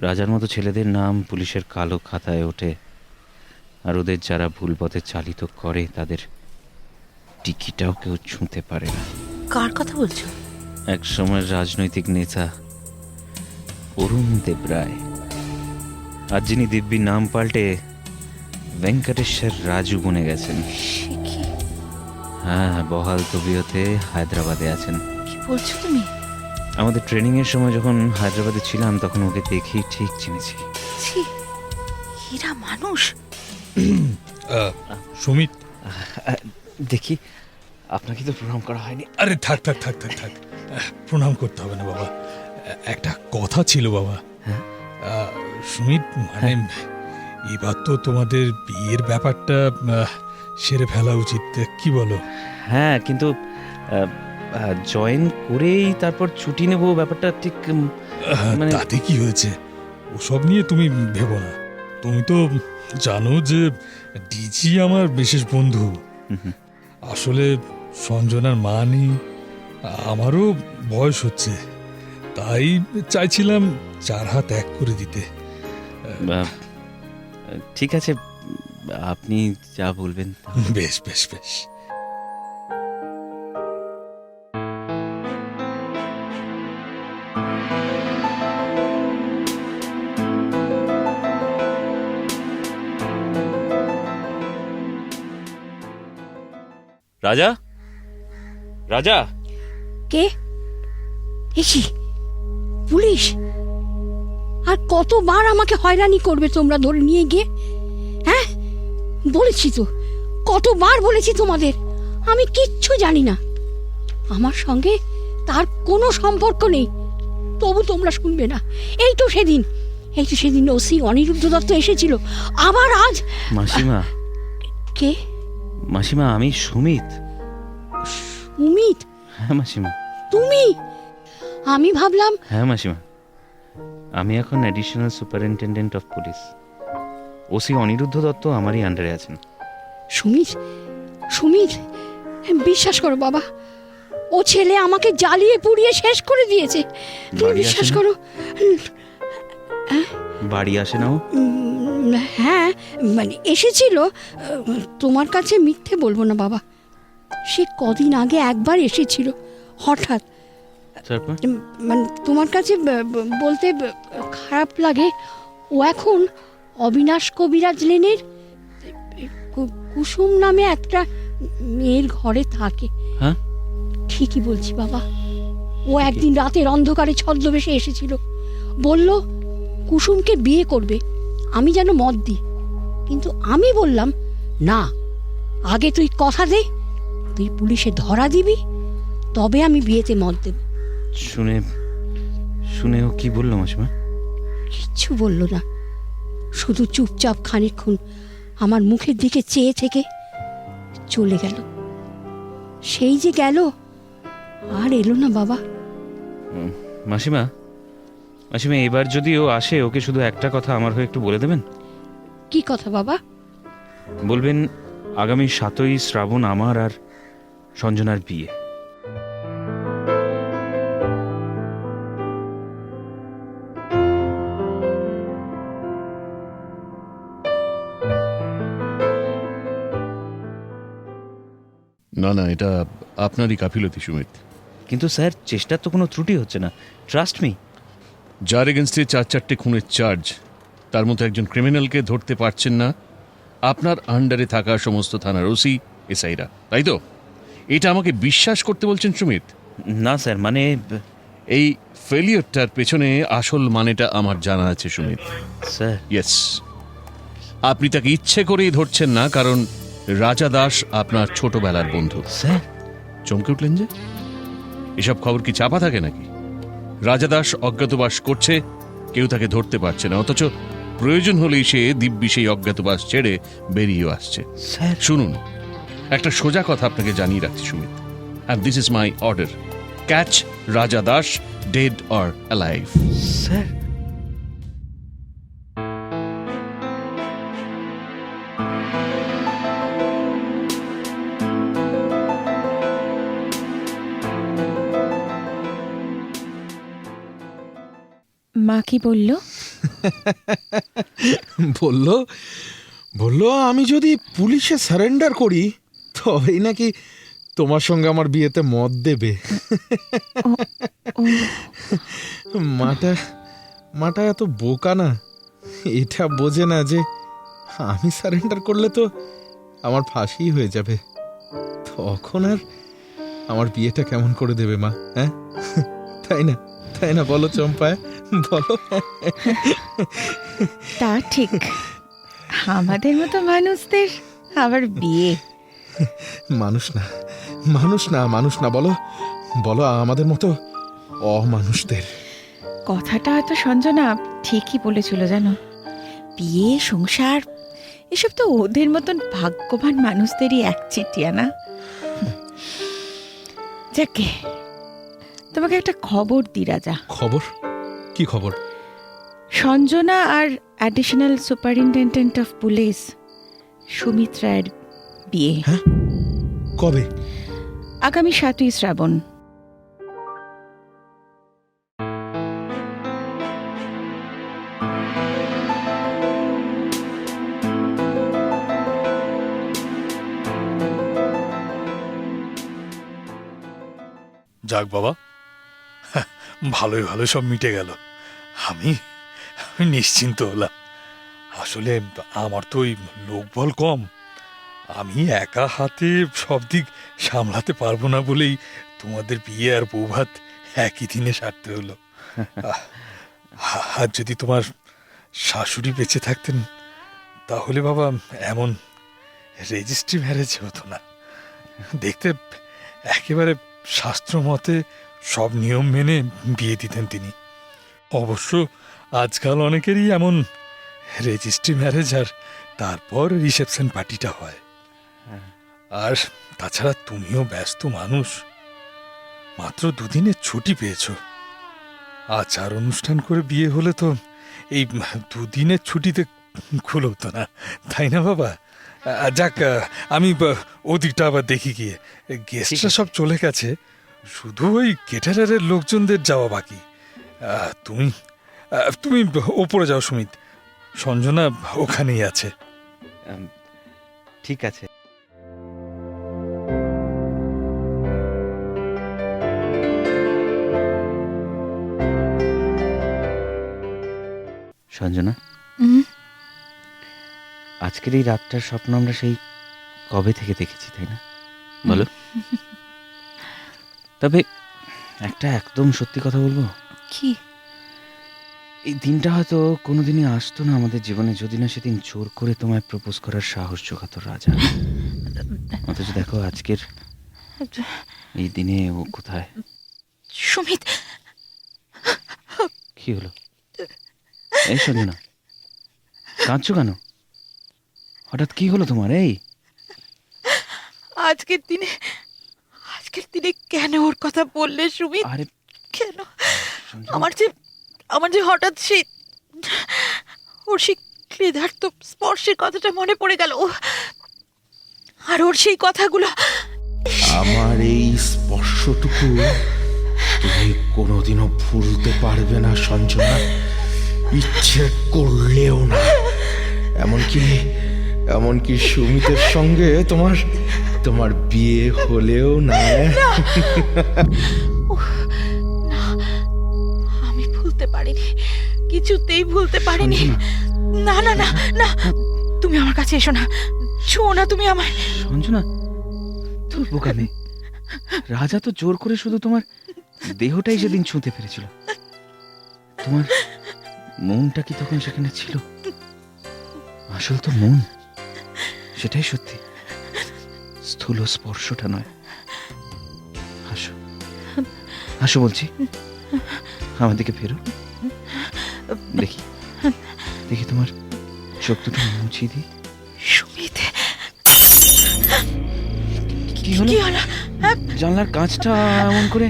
[SPEAKER 2] রাজার মতো ছেলেদের নাম পুলিশের কালো খাতায় ওঠে, আর ওদের যারা ভুল পথে চালিত করে তাদের টিকিটাও কেউ ছুঁতে পারে না।
[SPEAKER 5] কার কথা বলছো?
[SPEAKER 2] এক সময় রাজনৈতিক নেতা অরুণ দেব রায়, আর যিনি দিব্যি নাম পাল্টে ভেঙ্কটেশ্বর রাজু বনে গেছেন। হ্যাঁ, বহাল তবিয়তে হায়দ্রাবাদে আছেন।
[SPEAKER 5] কি বলছো তুমি?
[SPEAKER 2] আমাদের ট্রেনিং এর সময় যখন হায়দ্রাবাদে ছিলাম তখন ওকে দেখেই ঠিক চিনেছি।
[SPEAKER 5] এরা মানুষ?
[SPEAKER 9] সুমিত,
[SPEAKER 2] দেখি আপনাকে তো প্রণাম করা হয়নি।
[SPEAKER 9] আরে থাক। প্রণাম করতে হবে না বাবা। একটা কথা ছিল বাবা। সুমিত, মানে এবার তো তোমাদের বিয়ের ব্যাপারটা সেরে ফেলা উচিত, কি বলো?
[SPEAKER 2] হ্যাঁ, কিন্তু জয়েন করেই তারপর ছুটি নেব, ব্যাপারটা ঠিক মানে
[SPEAKER 9] তাতে কি হয়েছে? ওসব নিয়ে তুমি ভেবো না। তুমি তো জানো যে ডিজি আমার বিশেষ বন্ধু। আসলে সঞ্জনার মা নেই, আমারও বয়স হচ্ছে, তাই চাইছিলাম 4 হাত এক করে দিতে।
[SPEAKER 2] ঠিক আছে, আপনি যা বলবেন।
[SPEAKER 9] বেশ।
[SPEAKER 2] রাজা
[SPEAKER 8] কে? AC police? আর কতবার আমাকে হয়রানি করবে তোমরা ধরে নিয়ে গিয়ে? হ্যাঁ, বলেছি তো, কতবার বলেছি তোমাদের আমি কিচ্ছু জানি না, আমার সঙ্গে তার কোনো সম্পর্ক নেই, তবু তোমরা শুনবে না। এই তো সেদিন ওসি অনিরুদ্ধ দত্ত এসেছিল, আবার আজ।
[SPEAKER 2] মাসিমা।
[SPEAKER 8] কে?
[SPEAKER 2] মাসিমা, আমি সুমিত।
[SPEAKER 8] সুমিত?
[SPEAKER 2] হ্যাঁ মাসিমা।
[SPEAKER 8] তুমি? আমি ভাবলাম।
[SPEAKER 2] হ্যাঁ মাসিমা, আমি এখন additional superintendent of police. OC Aniruddha Dutta আমারই আন্ডারে আছেন।
[SPEAKER 8] সুমিত বিশ্বাস করো বাবা, ও ছেলে আমাকে জ্বালিয়ে পুড়িয়ে শেষ করে দিয়েছে। তুমি
[SPEAKER 2] বাড়ি
[SPEAKER 8] বিশ্বাস
[SPEAKER 2] আসে না?
[SPEAKER 8] করো।
[SPEAKER 2] বাড়ি আসে না ও?
[SPEAKER 8] হ্যাঁ, মানে এসেছিল। তোমার কাছে মিথ্যে বলবো না বাবা, সে কদিন আগে একবার এসেছিল হঠাৎ।
[SPEAKER 2] তারপর?
[SPEAKER 8] মানে তোমার কাছে বলতে খারাপ লাগে, ও এখন অবিনাশ কবিরাজ লেনের কুসুম নামে একটা মেয়ের ঘরে থাকে।
[SPEAKER 2] হ্যাঁ,
[SPEAKER 8] ঠিকই বলছি বাবা। ও একদিন রাতের অন্ধকারে ছদ্মবেশে এসেছিল, বলল কুসুমকে বিয়ে করবে, আমি যেন মত দিই। কিন্তু আমি বললাম না, আগে তুই কথা দে, তুই পুলিশে ধরা দিবি, তবে আমি বিয়েতে মত দেব।
[SPEAKER 2] শুনে শুনে ও কি বললো মাসিমা?
[SPEAKER 8] কিচ্ছু বলল না, শুধু চুপচাপ খানিকক্ষণ আমার মুখের দিকে চেয়ে থেকে চলে গেল। সেই যে গেল, আর এলো না বাবা।
[SPEAKER 2] মাসিমা, মাসিমা, এবার যদি ও আসে ওকে শুধু একটা কথা আমার হয়ে একটু বলে দেবেন।
[SPEAKER 8] কি কথা বাবা?
[SPEAKER 2] বলবেন আগামী 7ই শ্রাবণ আমার আর সঞ্জনার বিয়ে।
[SPEAKER 11] না না, এটা আপনারই গাফিলতি সুমিত।
[SPEAKER 2] কিন্তু স্যার, চেষ্টার তো কোনো ত্রুটি হচ্ছে না, ট্রাস্ট মি।
[SPEAKER 11] যার এগেনস্টে 4-4টে খুনের চার্জ, তার মতো একজন ক্রিমিনালকে ধরতে পারছেন না আপনার আন্ডারে থাকা সমস্ত থানার ওসি এসআইরা, তাই তো? এটা আমাকে বিশ্বাস করতে বলছেন সুমিত?
[SPEAKER 2] না স্যার, মানে
[SPEAKER 11] এই ফেলিয়রটার পেছনে আসল মানেটা আমার জানা আছে সুমিত।
[SPEAKER 2] স্যার,
[SPEAKER 11] ইয়েস, আপনি তাকে ইচ্ছে করেই ধরছেন না, কারণ রাজা দাস আপনার ছোটবেলার বন্ধু।
[SPEAKER 2] স্যার,
[SPEAKER 11] চমকে উঠলেন যে? এসব খবর কি চাপা থাকে নাকি? রাজা দাস অজ্ঞাতবাস করছে, কেউ তাকে ধরতে পারছে না, অথচ প্রয়োজন হলেই সে দিব্যি সেই অজ্ঞাতবাস ছেড়ে বেরিয়েও আসছে।
[SPEAKER 2] স্যার,
[SPEAKER 11] শুনুন, একটা সোজা কথা আপনাকে জানিয়ে রাখছি Sumit, and this is my order: catch Raja Das, dead or alive.
[SPEAKER 2] Sir,
[SPEAKER 4] মা কি বলল?
[SPEAKER 1] বললো বললো আমি যদি পুলিশে সারেন্ডার করি তবেই নাকি তোমার সঙ্গে আমার বিয়েতে মত দেবে। মাটা মাটা এত বোকা না, এটা বোঝে না যে আমি সারেন্ডার করলে তো আমার ফাঁসি হয়ে যাবে। তখন আর আমার বিয়েটা কেমন করে দেবে মা? হ্যাঁ, তাই না? তাই না বলো চম্পা, বলো।
[SPEAKER 4] তা ঠিক, আমাদের মতো মানুষদের আবার বিয়ে?
[SPEAKER 1] মানুষ না, মানুষ না, মানুষ না, বলো বলো, আমাদের মতো অমানুষদের।
[SPEAKER 4] কথাটা হয়তো সঞ্জনা ঠিকই বলেছিল জানো, বিয়ে সংসার এসব তো ওদের মতন ভাগ্যবান মানুষদেরই একচিটিয়া না। যাকে তোমাকে একটা খবর দি রাজা।
[SPEAKER 1] খবর? কি খবর?
[SPEAKER 4] সঞ্জনা আর additional superintendent of police Sumit রায়ের বিয়ে।
[SPEAKER 1] হ্যাঁ, কবে?
[SPEAKER 4] আগামী 7ই শ্রাবণ।
[SPEAKER 9] যাক বাবা, ভালোই ভালো সব মিটে গেল। আমি নিশ্চিন্ত হলাম। আসলে আমার তো ওই লোকবল কম, আমি একা হাতে সব দিক সামলাতে পারবো না বলেই তোমাদের বিয়ে আর বৌভাত একই দিনে সারতে হলো। আর যদি তোমার শাশুড়ি বেঁচে থাকতেন তাহলে বাবা এমন রেজিস্ট্রি ম্যারেজ হতো না। দেখতে একেবারে শাস্ত্র মতে সব নিয়ম মেনে বিয়ে দিতেন তিনি। অবশ্য আজকাল অনেকেরই এমন রেজিস্ট্রি ম্যারেজ আর তারপর রিসেপশন পার্টিটা হয়। আর তাছাড়া তুমিও ব্যস্ত মানুষ, মাত্র 2 দিনের ছুটি পেয়েছো। আচার অনুষ্ঠান করে বিয়ে হলে তো এই 2 দিনের ছুটিতে খুলতো না, তাই না বাবা? যাক, আমি ওদিকটা আবার দেখি গিয়ে। গেস্টরা সব চলে গেছে, শুধু ওই কেটারারের লোকজনদের যাওয়া বাকি। তুমি তুমি ওপরে যাও সুমিত, সঞ্জনা ওখানেই আছে।
[SPEAKER 2] ঠিক আছে। সঞ্জনা, আজকের এই রাতটার স্বপ্ন আমরা সেই কবে থেকে দেখেছি, তাই না? বলো। তবে একটা একদম সত্যি কথা বলবো,
[SPEAKER 5] কি?
[SPEAKER 2] এই দিনটা হয়তো কোনোদিনই আসতো না আমাদের জীবনে যদি না সেদিন জোর করে তোমায় প্রপোজ করার সাহস জোগাতো রাজা। অথচ দেখো আজকের এই দিনে ও কোথায়।
[SPEAKER 5] সুমিত,
[SPEAKER 2] কি হলো? এই সঞ্জনা, কাঁদছো কেন? হঠাৎ কি হলো তোমার? এই
[SPEAKER 5] আজকের দিনে কেন ওর কথা বললে সুমিত?
[SPEAKER 2] আরে
[SPEAKER 5] কেন?
[SPEAKER 2] সঞ্জনা,
[SPEAKER 5] আমার যে হঠাৎ ওর সেই ক্লেদার্থ স্পর্শের কথাটা মনে পড়ে গেল, আর ওর সেই কথাগুলো।
[SPEAKER 1] আমার এই স্পর্শটুকু তুমি কোনোদিনও ভুলতে পারবে না সঞ্জনা, ইচ্ছে করলেও না। এমনকি সুমিতের সঙ্গে তোমার বিয়ে হলেও না।
[SPEAKER 5] আমি ভুলতে পারিনি, কিছুতেই ভুলতে পারিনি। না না না না, তুমি আমার কাছে এসো না, ছুঁয়ো না তুমি আমায়।
[SPEAKER 2] সঞ্জনা, তোর বোকামি। রাজা তো জোর করে শুধু তোমার দেহটাই সেদিন ছুঁতে পেরেছিল, তোমার মনটা কি তখন সেখানে ছিল? আসল তো মন, সেটাই সত্যি, স্থূল স্পর্শটা নয়। হাসো, হাসো বলছি, আমার দিকে ফেরো। দেখি তোমার চোখ দুটো মুছিয়ে দিই।
[SPEAKER 5] সুমিত,
[SPEAKER 2] কি হলো? জানলার কাঁচটা এমন করে?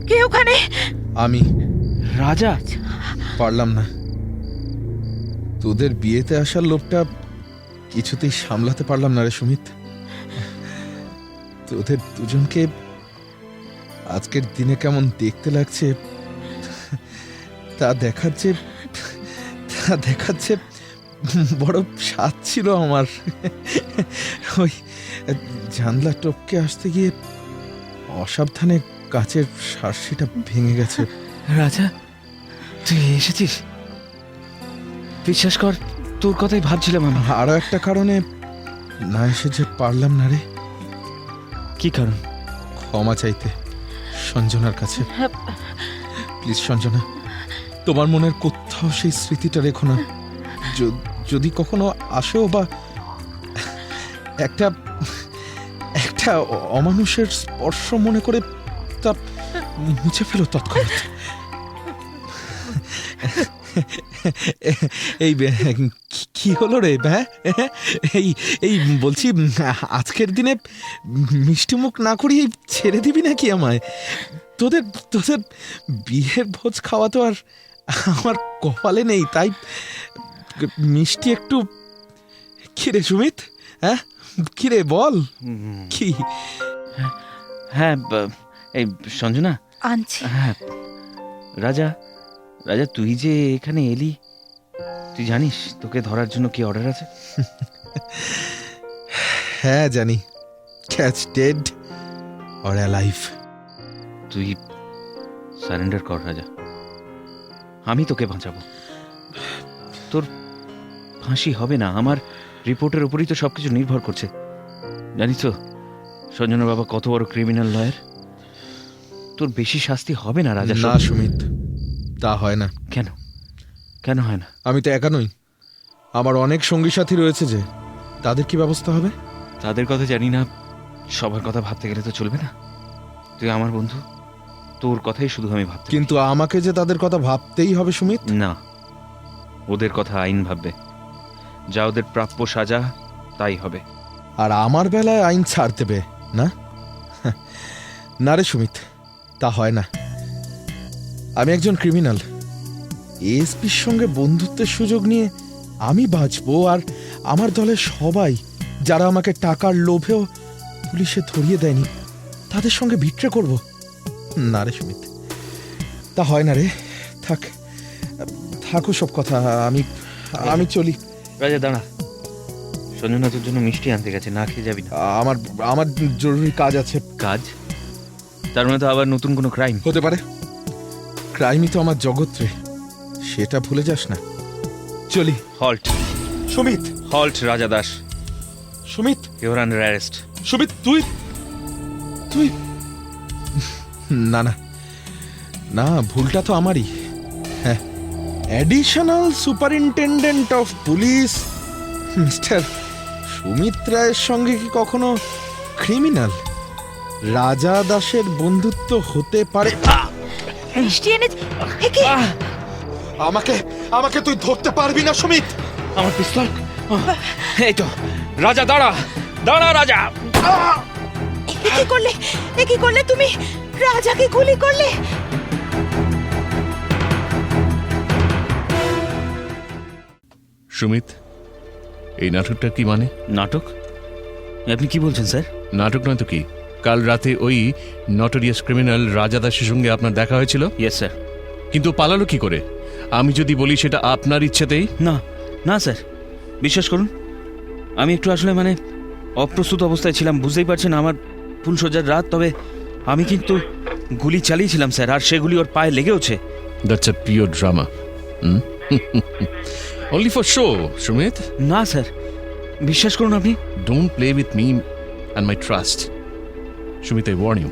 [SPEAKER 5] কে ওখানে?
[SPEAKER 1] আমি।
[SPEAKER 2] রাজা।
[SPEAKER 1] পারলাম না, তোদের বিয়েতে আসার লোভটা কিছুতেই সামলাতে পারলাম না রে সুমিত। তোদের দুজনকে আজকের দিনে কেমন দেখতে লাগছে তা দেখাচ্ছে বড় স্বাদ ছিল আমার। ওই জানলা টপকে আসতে গিয়ে অসাবধানে কাচের শার্সিটা ভেঙে গেছে।
[SPEAKER 2] রাজা, তুই এসেছিস? বিশ্বাস কর, তোর কথাই ভাবছিলাম আমি।
[SPEAKER 1] আরো একটা কারণে না এসে যে পারলাম না রে।
[SPEAKER 2] কি কারণ?
[SPEAKER 1] ক্ষমা চাইতে সঞ্জনার কাছে। প্লিজ সঞ্জনা, তোমার মনের কোথাও সেই স্মৃতিটা রেখো না। যদি কখনো আসেও বা একটা অমানুষের স্পর্শ মনে করে তা মুছে ফেলো তৎক্ষণাৎ। এই কি হলো রে? এই বলছি, আজকের দিনে মিষ্টি মুখ না করিয়ে ছেড়ে দিবি নাকি আমায়? তোদের বিয়ের ভোজ খাওয়া তো আর আমার কপালে নেই, তাই মিষ্টি একটু। কিরে সুমিত, হ্যাঁ কিরে বল কি?
[SPEAKER 2] হ্যাঁ, এই সঞ্জনা
[SPEAKER 5] আনছি।
[SPEAKER 2] হ্যাঁ রাজা, তুই যে এখানে এলি, তুই জানিস তোকে ধরার জন্য কি অর্ডার আছে?
[SPEAKER 1] হ্যাঁ জানি, ক্যাচ ডেড অর অ্যালাইভ।
[SPEAKER 2] তুই সারেন্ডার কর রাজা, আমি তোকে বাঁচাবো। তোর ফাঁসি হবে না, আমার রিপোর্টের উপরই তো সবকিছু নির্ভর করছে। জানিস তো সঞ্জনার বাবা কত বড় ক্রিমিনাল লয়ার। তোর বেশি শাস্তি হবে না রাজা।
[SPEAKER 1] না সুমিত, তা হয় না।
[SPEAKER 2] কেন হয় না?
[SPEAKER 1] আমি তো একা নই, আমার অনেক সঙ্গী সাথী রয়েছে, যে তাদের কি ব্যবস্থা হবে?
[SPEAKER 2] তাদের কথা জানি না, সবার কথা ভাবতে গেলে তো চলবে না। তুই আমার বন্ধু, তোর কথাই শুধু আমি ভাবতে।
[SPEAKER 1] কিন্তু আমাকে যে তাদের কথা ভাবতেই হবে সুমিত।
[SPEAKER 2] না, ওদের কথা আইন ভাববে, যা ওদের প্রাপ্য সাজা তাই হবে।
[SPEAKER 1] আর আমার বেলায় আইন ছাড় দেবে না? না রে সুমিত, তা হয় না। আমি একজন ক্রিমিনাল, এসপির সঙ্গে বন্ধুত্বের সুযোগ নিয়ে আমি বাঁচবো, আমার দলের সবাই যারা আমাকে টাকার লোভেও পুলিশে ধরিয়ে দেয়নি তাদের সঙ্গে বিট্রে করব? না রে সুমিত, তা হয় না রে। থাকো সব কথা, আমি চলি।
[SPEAKER 2] রাজা দাঁড়া, সঞ্জনা তোর জন্য মিষ্টি আনতে গেছে, না খেয়ে যাবি না?
[SPEAKER 1] আমার জরুরি কাজ আছে।
[SPEAKER 2] কাজ? তার মানে তো আবার নতুন কোনো ক্রাইম
[SPEAKER 1] হতে পারে। ক্রাইমই তো আমার জগৎ রে, সেটা ভুলে যাস না। চলি।
[SPEAKER 2] হল্ট
[SPEAKER 1] সুমিত,
[SPEAKER 2] হল্ট রাজা Das,
[SPEAKER 1] Sumit,
[SPEAKER 2] your under arrest.
[SPEAKER 1] Sumit, তুই না না না, ভুলটা তো আমারই। হ্যাঁ, additional superintendent of police mister Sumit রায়ের সঙ্গে কি কখনো ক্রিমিনাল রাজা দাসের বন্ধুত্ব হতে পারে?
[SPEAKER 5] মিষ্টি এনেছে। এ কি?
[SPEAKER 1] আমাকে তুই ধরতে পারবি না সুমিত।
[SPEAKER 2] আমার পিস্তল। এই তো রাজা, দাঁড়া দাঁড়া রাজা।
[SPEAKER 5] এ কি করলে তুমি? রাজাকে গুলি করলে?
[SPEAKER 11] সুমিত, এই নাটকটা কি মানে?
[SPEAKER 2] নাটক? আপনি কি বলছেন স্যার?
[SPEAKER 11] নাটক নয় তো কি? কাল রাতে ওই নটোরিয়াস ক্রিমিনাল রাজা দাসের সঙ্গে আপনার দেখা হয়েছিল?
[SPEAKER 2] Yes sir.
[SPEAKER 11] কিন্তু পালালো কি করে? আমি যদি বলি সেটা আপনার ইচ্ছেতেই?
[SPEAKER 2] না না স্যার, বিশ্বাস করুন, আমি একটু আসলে মানে অপ্রস্তুত অবস্থায় ছিলাম, বুঝতেই পারছেন, আমার ফুলসজ্জার রাত। তবে আমি কিন্তু গুলি চালিয়েছিলাম স্যার, আর সেগুলি ওর পায়ে লেগেওছে।
[SPEAKER 11] That's a pure drama. Only for show, Sumit.
[SPEAKER 2] না স্যার, বিশ্বাস করুন আপনি।
[SPEAKER 11] Don't play with me and my trust. Sumit, I warn you,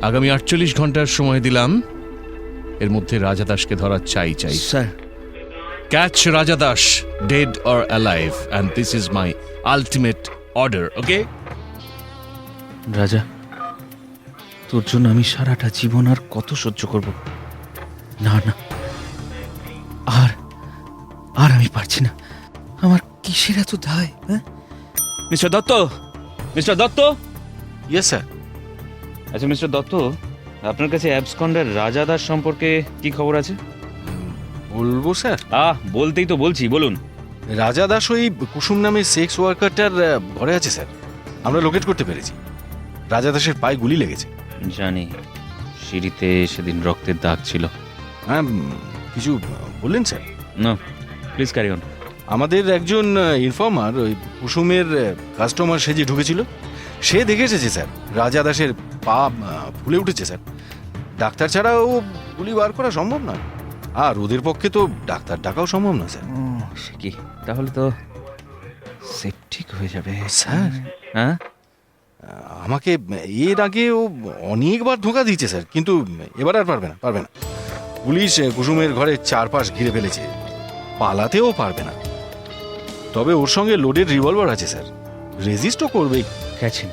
[SPEAKER 11] আগামী 48 ঘন্টার সময় দিলাম, এর মধ্যে রাজা দাসকে ধরা চাই।
[SPEAKER 2] Sir,
[SPEAKER 11] catch Raja Das, dead or alive, and this is my ultimate order, okay?
[SPEAKER 2] Raja, তোর জন্য আমি সারাটা জীবন আর কত সহ্য করব? না না, আর আমি পারছি না। আমার কিসের এত দায়? হ্যাঁ, mister Dutta, mister Dutta.
[SPEAKER 10] Yes sir.
[SPEAKER 2] আচ্ছা মিস্টার দত্ত, আপনার কাছে অ্যাবসকন্ডার রাজা দাস সম্পর্কে কি খবর আছে?
[SPEAKER 10] বলবো স্যার?
[SPEAKER 2] বলতেই তো বলছি, বলুন।
[SPEAKER 10] রাজা দাস ওই কুসুম নামে সেক্স ওয়ার্কারটার ঘরে আছে স্যার। আমরা লোকেট করতে পেরেছি। রাজা দাসের পায়ে গুলি লেগেছে।
[SPEAKER 2] জানি, সিঁড়িতে সেদিন রক্তের দাগ ছিল।
[SPEAKER 10] হ্যাঁ, কিছু বললেন স্যার?
[SPEAKER 2] না, প্লিজ ক্যারি অন।
[SPEAKER 10] আমাদের একজন ইনফর্মার ওই কুসুমের কাস্টমার সেজে ঢুকেছিল, সে দেখে এসেছে স্যার রাজা দাসের পা ফুলে উঠেছে স্যার। ডাক্তার ছাড়া ও গুলি বার করা সম্ভব নয়, আর ওদের পক্ষে তো ডাক্তার ডাকাও সম্ভব না স্যার।
[SPEAKER 2] সে কি, তাহলে তো সেপটিক হয়ে যাবে
[SPEAKER 10] স্যার।
[SPEAKER 2] হ্যাঁ,
[SPEAKER 10] আমাকে এর আগে ও অনেকবার ধোঁকা দিয়েছে স্যার, কিন্তু এবার আর পারবে না। পুলিশ কুসুমের ঘরের চারপাশ ঘিরে ফেলেছে, পালাতেও পারবে না। তবে ওর সঙ্গে লোডেড রিভলভার আছে স্যার, রেজিস্টও করবেই।
[SPEAKER 2] Catch him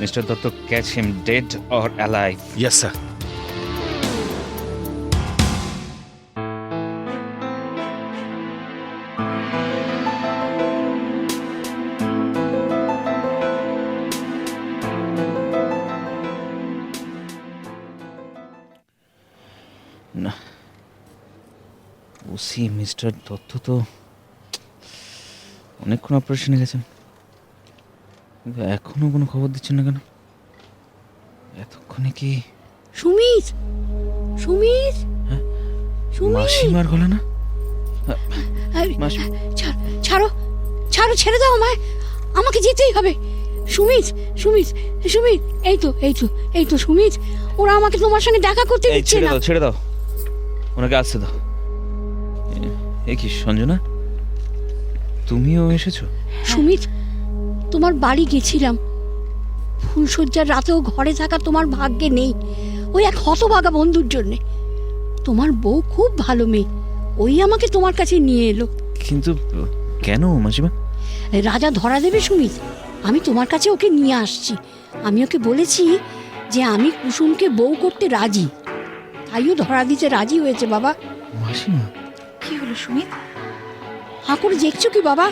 [SPEAKER 2] mister Dutta, catch him, dead or alive.
[SPEAKER 10] Yes sir.
[SPEAKER 2] না, ওসি মিস্টার দত্ত তো অনেকক্ষণ অপারেশনে গেছেন, কিন্তু এখনো কোনো খবর দিচ্ছেন না কেন? এতক্ষণে কি
[SPEAKER 8] সুমিত? সুমিত?
[SPEAKER 2] হ্যাঁ?
[SPEAKER 8] সুমিত?
[SPEAKER 2] মাসিমার গলা না?
[SPEAKER 8] ছাড়ো, ছেড়ে দাও আমায়, আমাকে যেতেই হবে। সুমিত, এই তো সুমিত, ওরা আমাকে তোমার সঙ্গে দেখা করতে দিচ্ছে না।
[SPEAKER 2] ছেড়ে দাও, ওনাকে আসতে দাও। এ কি সঞ্জনা, তুমিও এসেছো?
[SPEAKER 8] সুমিত, তোমার বাড়ি গেছিলাম, ফুলসজ্জার রাতেও ঘরে থাকা তোমার ভাগ্যে নেই, ওই এক হতভাগা বন্ধুর জন্যে। তোমার বউ খুব ভালো মেয়ে, ওই আমাকে তোমার কাছে নিয়ে এলো।
[SPEAKER 2] কিন্তু কেন মাসিমা?
[SPEAKER 8] রাজা ধরা দেবে সুমিত, আমি তোমার কাছে ওকে নিয়ে আসছি। আমি ওকে বলেছি যে আমি কুসুমকে বউ করতে রাজি, তাইও ধরা দিতে রাজি হয়েছে। বাবা।
[SPEAKER 2] মাসিমা,
[SPEAKER 5] কি হলো সুমিত?
[SPEAKER 8] হাঁ করে দেখছো কি বাবা?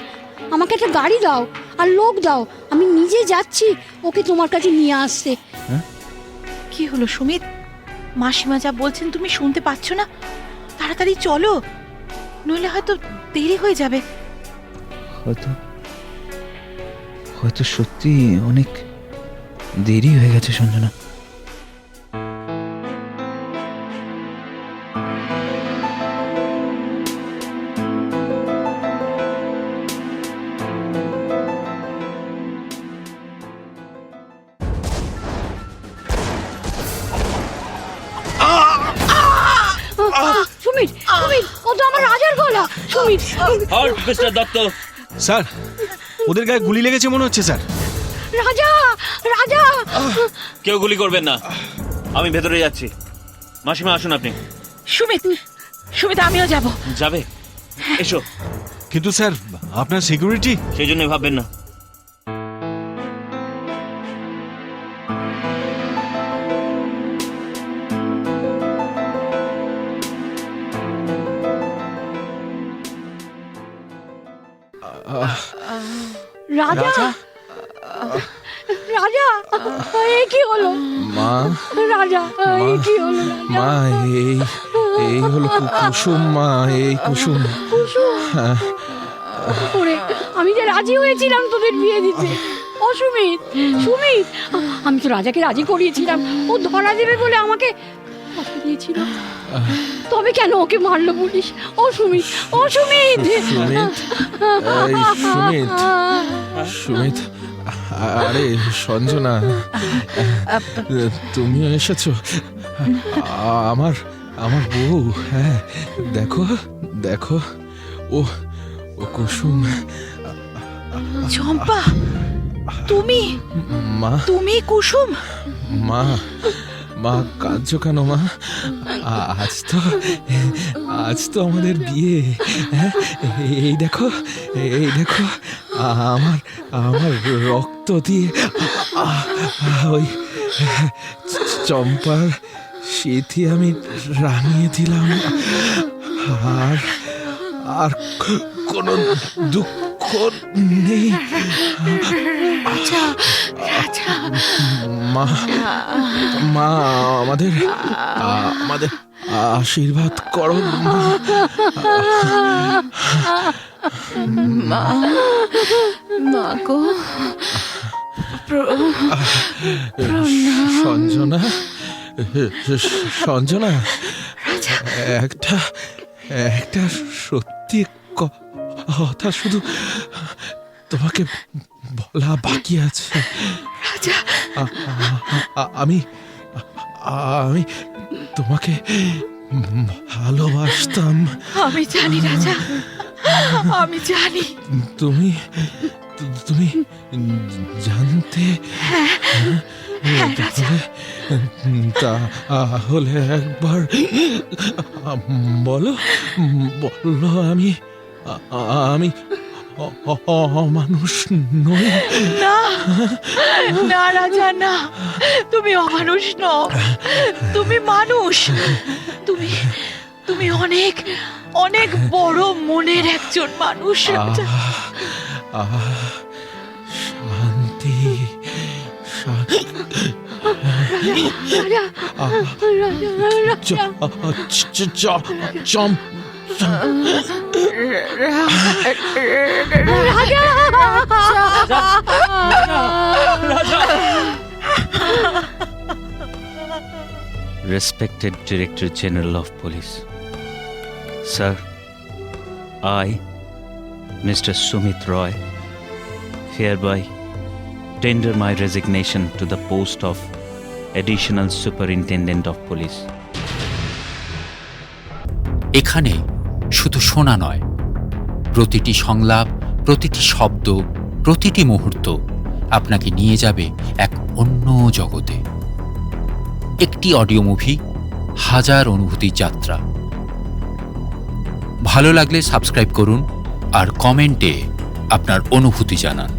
[SPEAKER 8] আমাকে একটা গাড়ি দাও আর লোক দাও, আমি নিজে যাচ্ছি ওকে তোমার কাছে নিয়ে আসতে।
[SPEAKER 5] কি হলো সুমিত? মাসিমা যা বলছেন তুমি শুনতে পাচ্ছ না? তাড়াতাড়ি চলো, নইলে হয়তো দেরি হয়ে যাবে।
[SPEAKER 2] হয়তো হয়তো সত্যি অনেক দেরি হয়ে গেছে সঞ্জনা।
[SPEAKER 8] সুমিত, সুমিত, ও তো আমার রাজার গলা। সুমিত,
[SPEAKER 2] মিস্টার দত্ত,
[SPEAKER 10] স্যার, ওদের গায়ে গুলি লেগেছে মনে হচ্ছে স্যার।
[SPEAKER 8] রাজা, রাজা।
[SPEAKER 2] কেউ গুলি করবেন না, আমি ভেতরে যাচ্ছি। মাসিমা আসুন আপনি।
[SPEAKER 5] সুমিত, সুমিত আমিও যাব।
[SPEAKER 2] যাবে? এসো।
[SPEAKER 10] কিন্তু স্যার, আপনার সিকিউরিটি।
[SPEAKER 2] সেই জন্য ভাববেন না।
[SPEAKER 8] রাজা, রাজা, এ কি হলো?
[SPEAKER 1] মা,
[SPEAKER 8] রাজা, এ কি হলো?
[SPEAKER 1] মা, এই হলো কুসুম। মা, এই কুসুম। হ্যাঁ।
[SPEAKER 8] ওরে, আমি যে রাজি হয়েছিলাম তোদের বিয়ে দিতে। ও সুমিত, সুমিত, আমি তো রাজাকে রাজি করিয়েছিলাম। ও ধরা দেবে বলে আমাকে কথা দিয়েছিল। তবে কেন ওকে মারলো পুলিশ? ও সুমিত, ও সুমিত।
[SPEAKER 1] সুমিত, এই সুমিত, সুমিত, আরে সঞ্জনা, তুমিও এসেছো? আমার আমার বউ। হ্যাঁ, দেখো দেখো, ও ও কুসুম।
[SPEAKER 5] চম্পা, তুমি
[SPEAKER 1] মা,
[SPEAKER 5] তুমি কুসুম?
[SPEAKER 1] মা, মা কাঁদছো কেন মা? আজ তো আমাদের বিয়ে। হ্যাঁ, এই দেখো, এই দেখো, আমার আমার রক্ত দিয়ে ওই চম্পার স্মৃতি আমি রাঙিয়ে দিলাম। আর আর কোনো দুঃখ নেই। মা, মা, আমাদের আমাদের আশীর্বাদ করো মা।
[SPEAKER 4] মা, মা গো,
[SPEAKER 1] সঞ্জনা, সঞ্জনা, একটা একটা সত্যি কথা শুধু তোমাকে বলা বাকি আছে। আমি আমি তোমাকে ভালোবাসতাম।
[SPEAKER 5] আমি জানি রাজা, আমি জানি।
[SPEAKER 1] তুমি তুমি জানতে? তাহলে একবার বলো, বলো আমি আমি অমানুষ নই।
[SPEAKER 5] না, না রাজা, না, তুমি অমানুষ নও, তুমি মানুষ। তুমি তুমি অনেক অনেক বড় মনের একজন মানুষ রাজা।
[SPEAKER 1] শান্তি,
[SPEAKER 2] Respected Director General of Police, Sir, I, Mr. Sumit Roy, hereby tender my resignation to the post of Additional Superintendent of Police.
[SPEAKER 3] এখানে শুধু শোনা নয়, প্রতিটি সংলাপ, প্রতিটি শব্দ, প্রতিটি মুহূর্ত আপনাকে নিয়ে যাবে এক অন্য জগতে। একটি অডিও মুভি, হাজার অনুভূতির যাত্রা। ভালো লাগলে সাবস্ক্রাইব করুন আর কমেন্টে আপনার অনুভূতি জানান।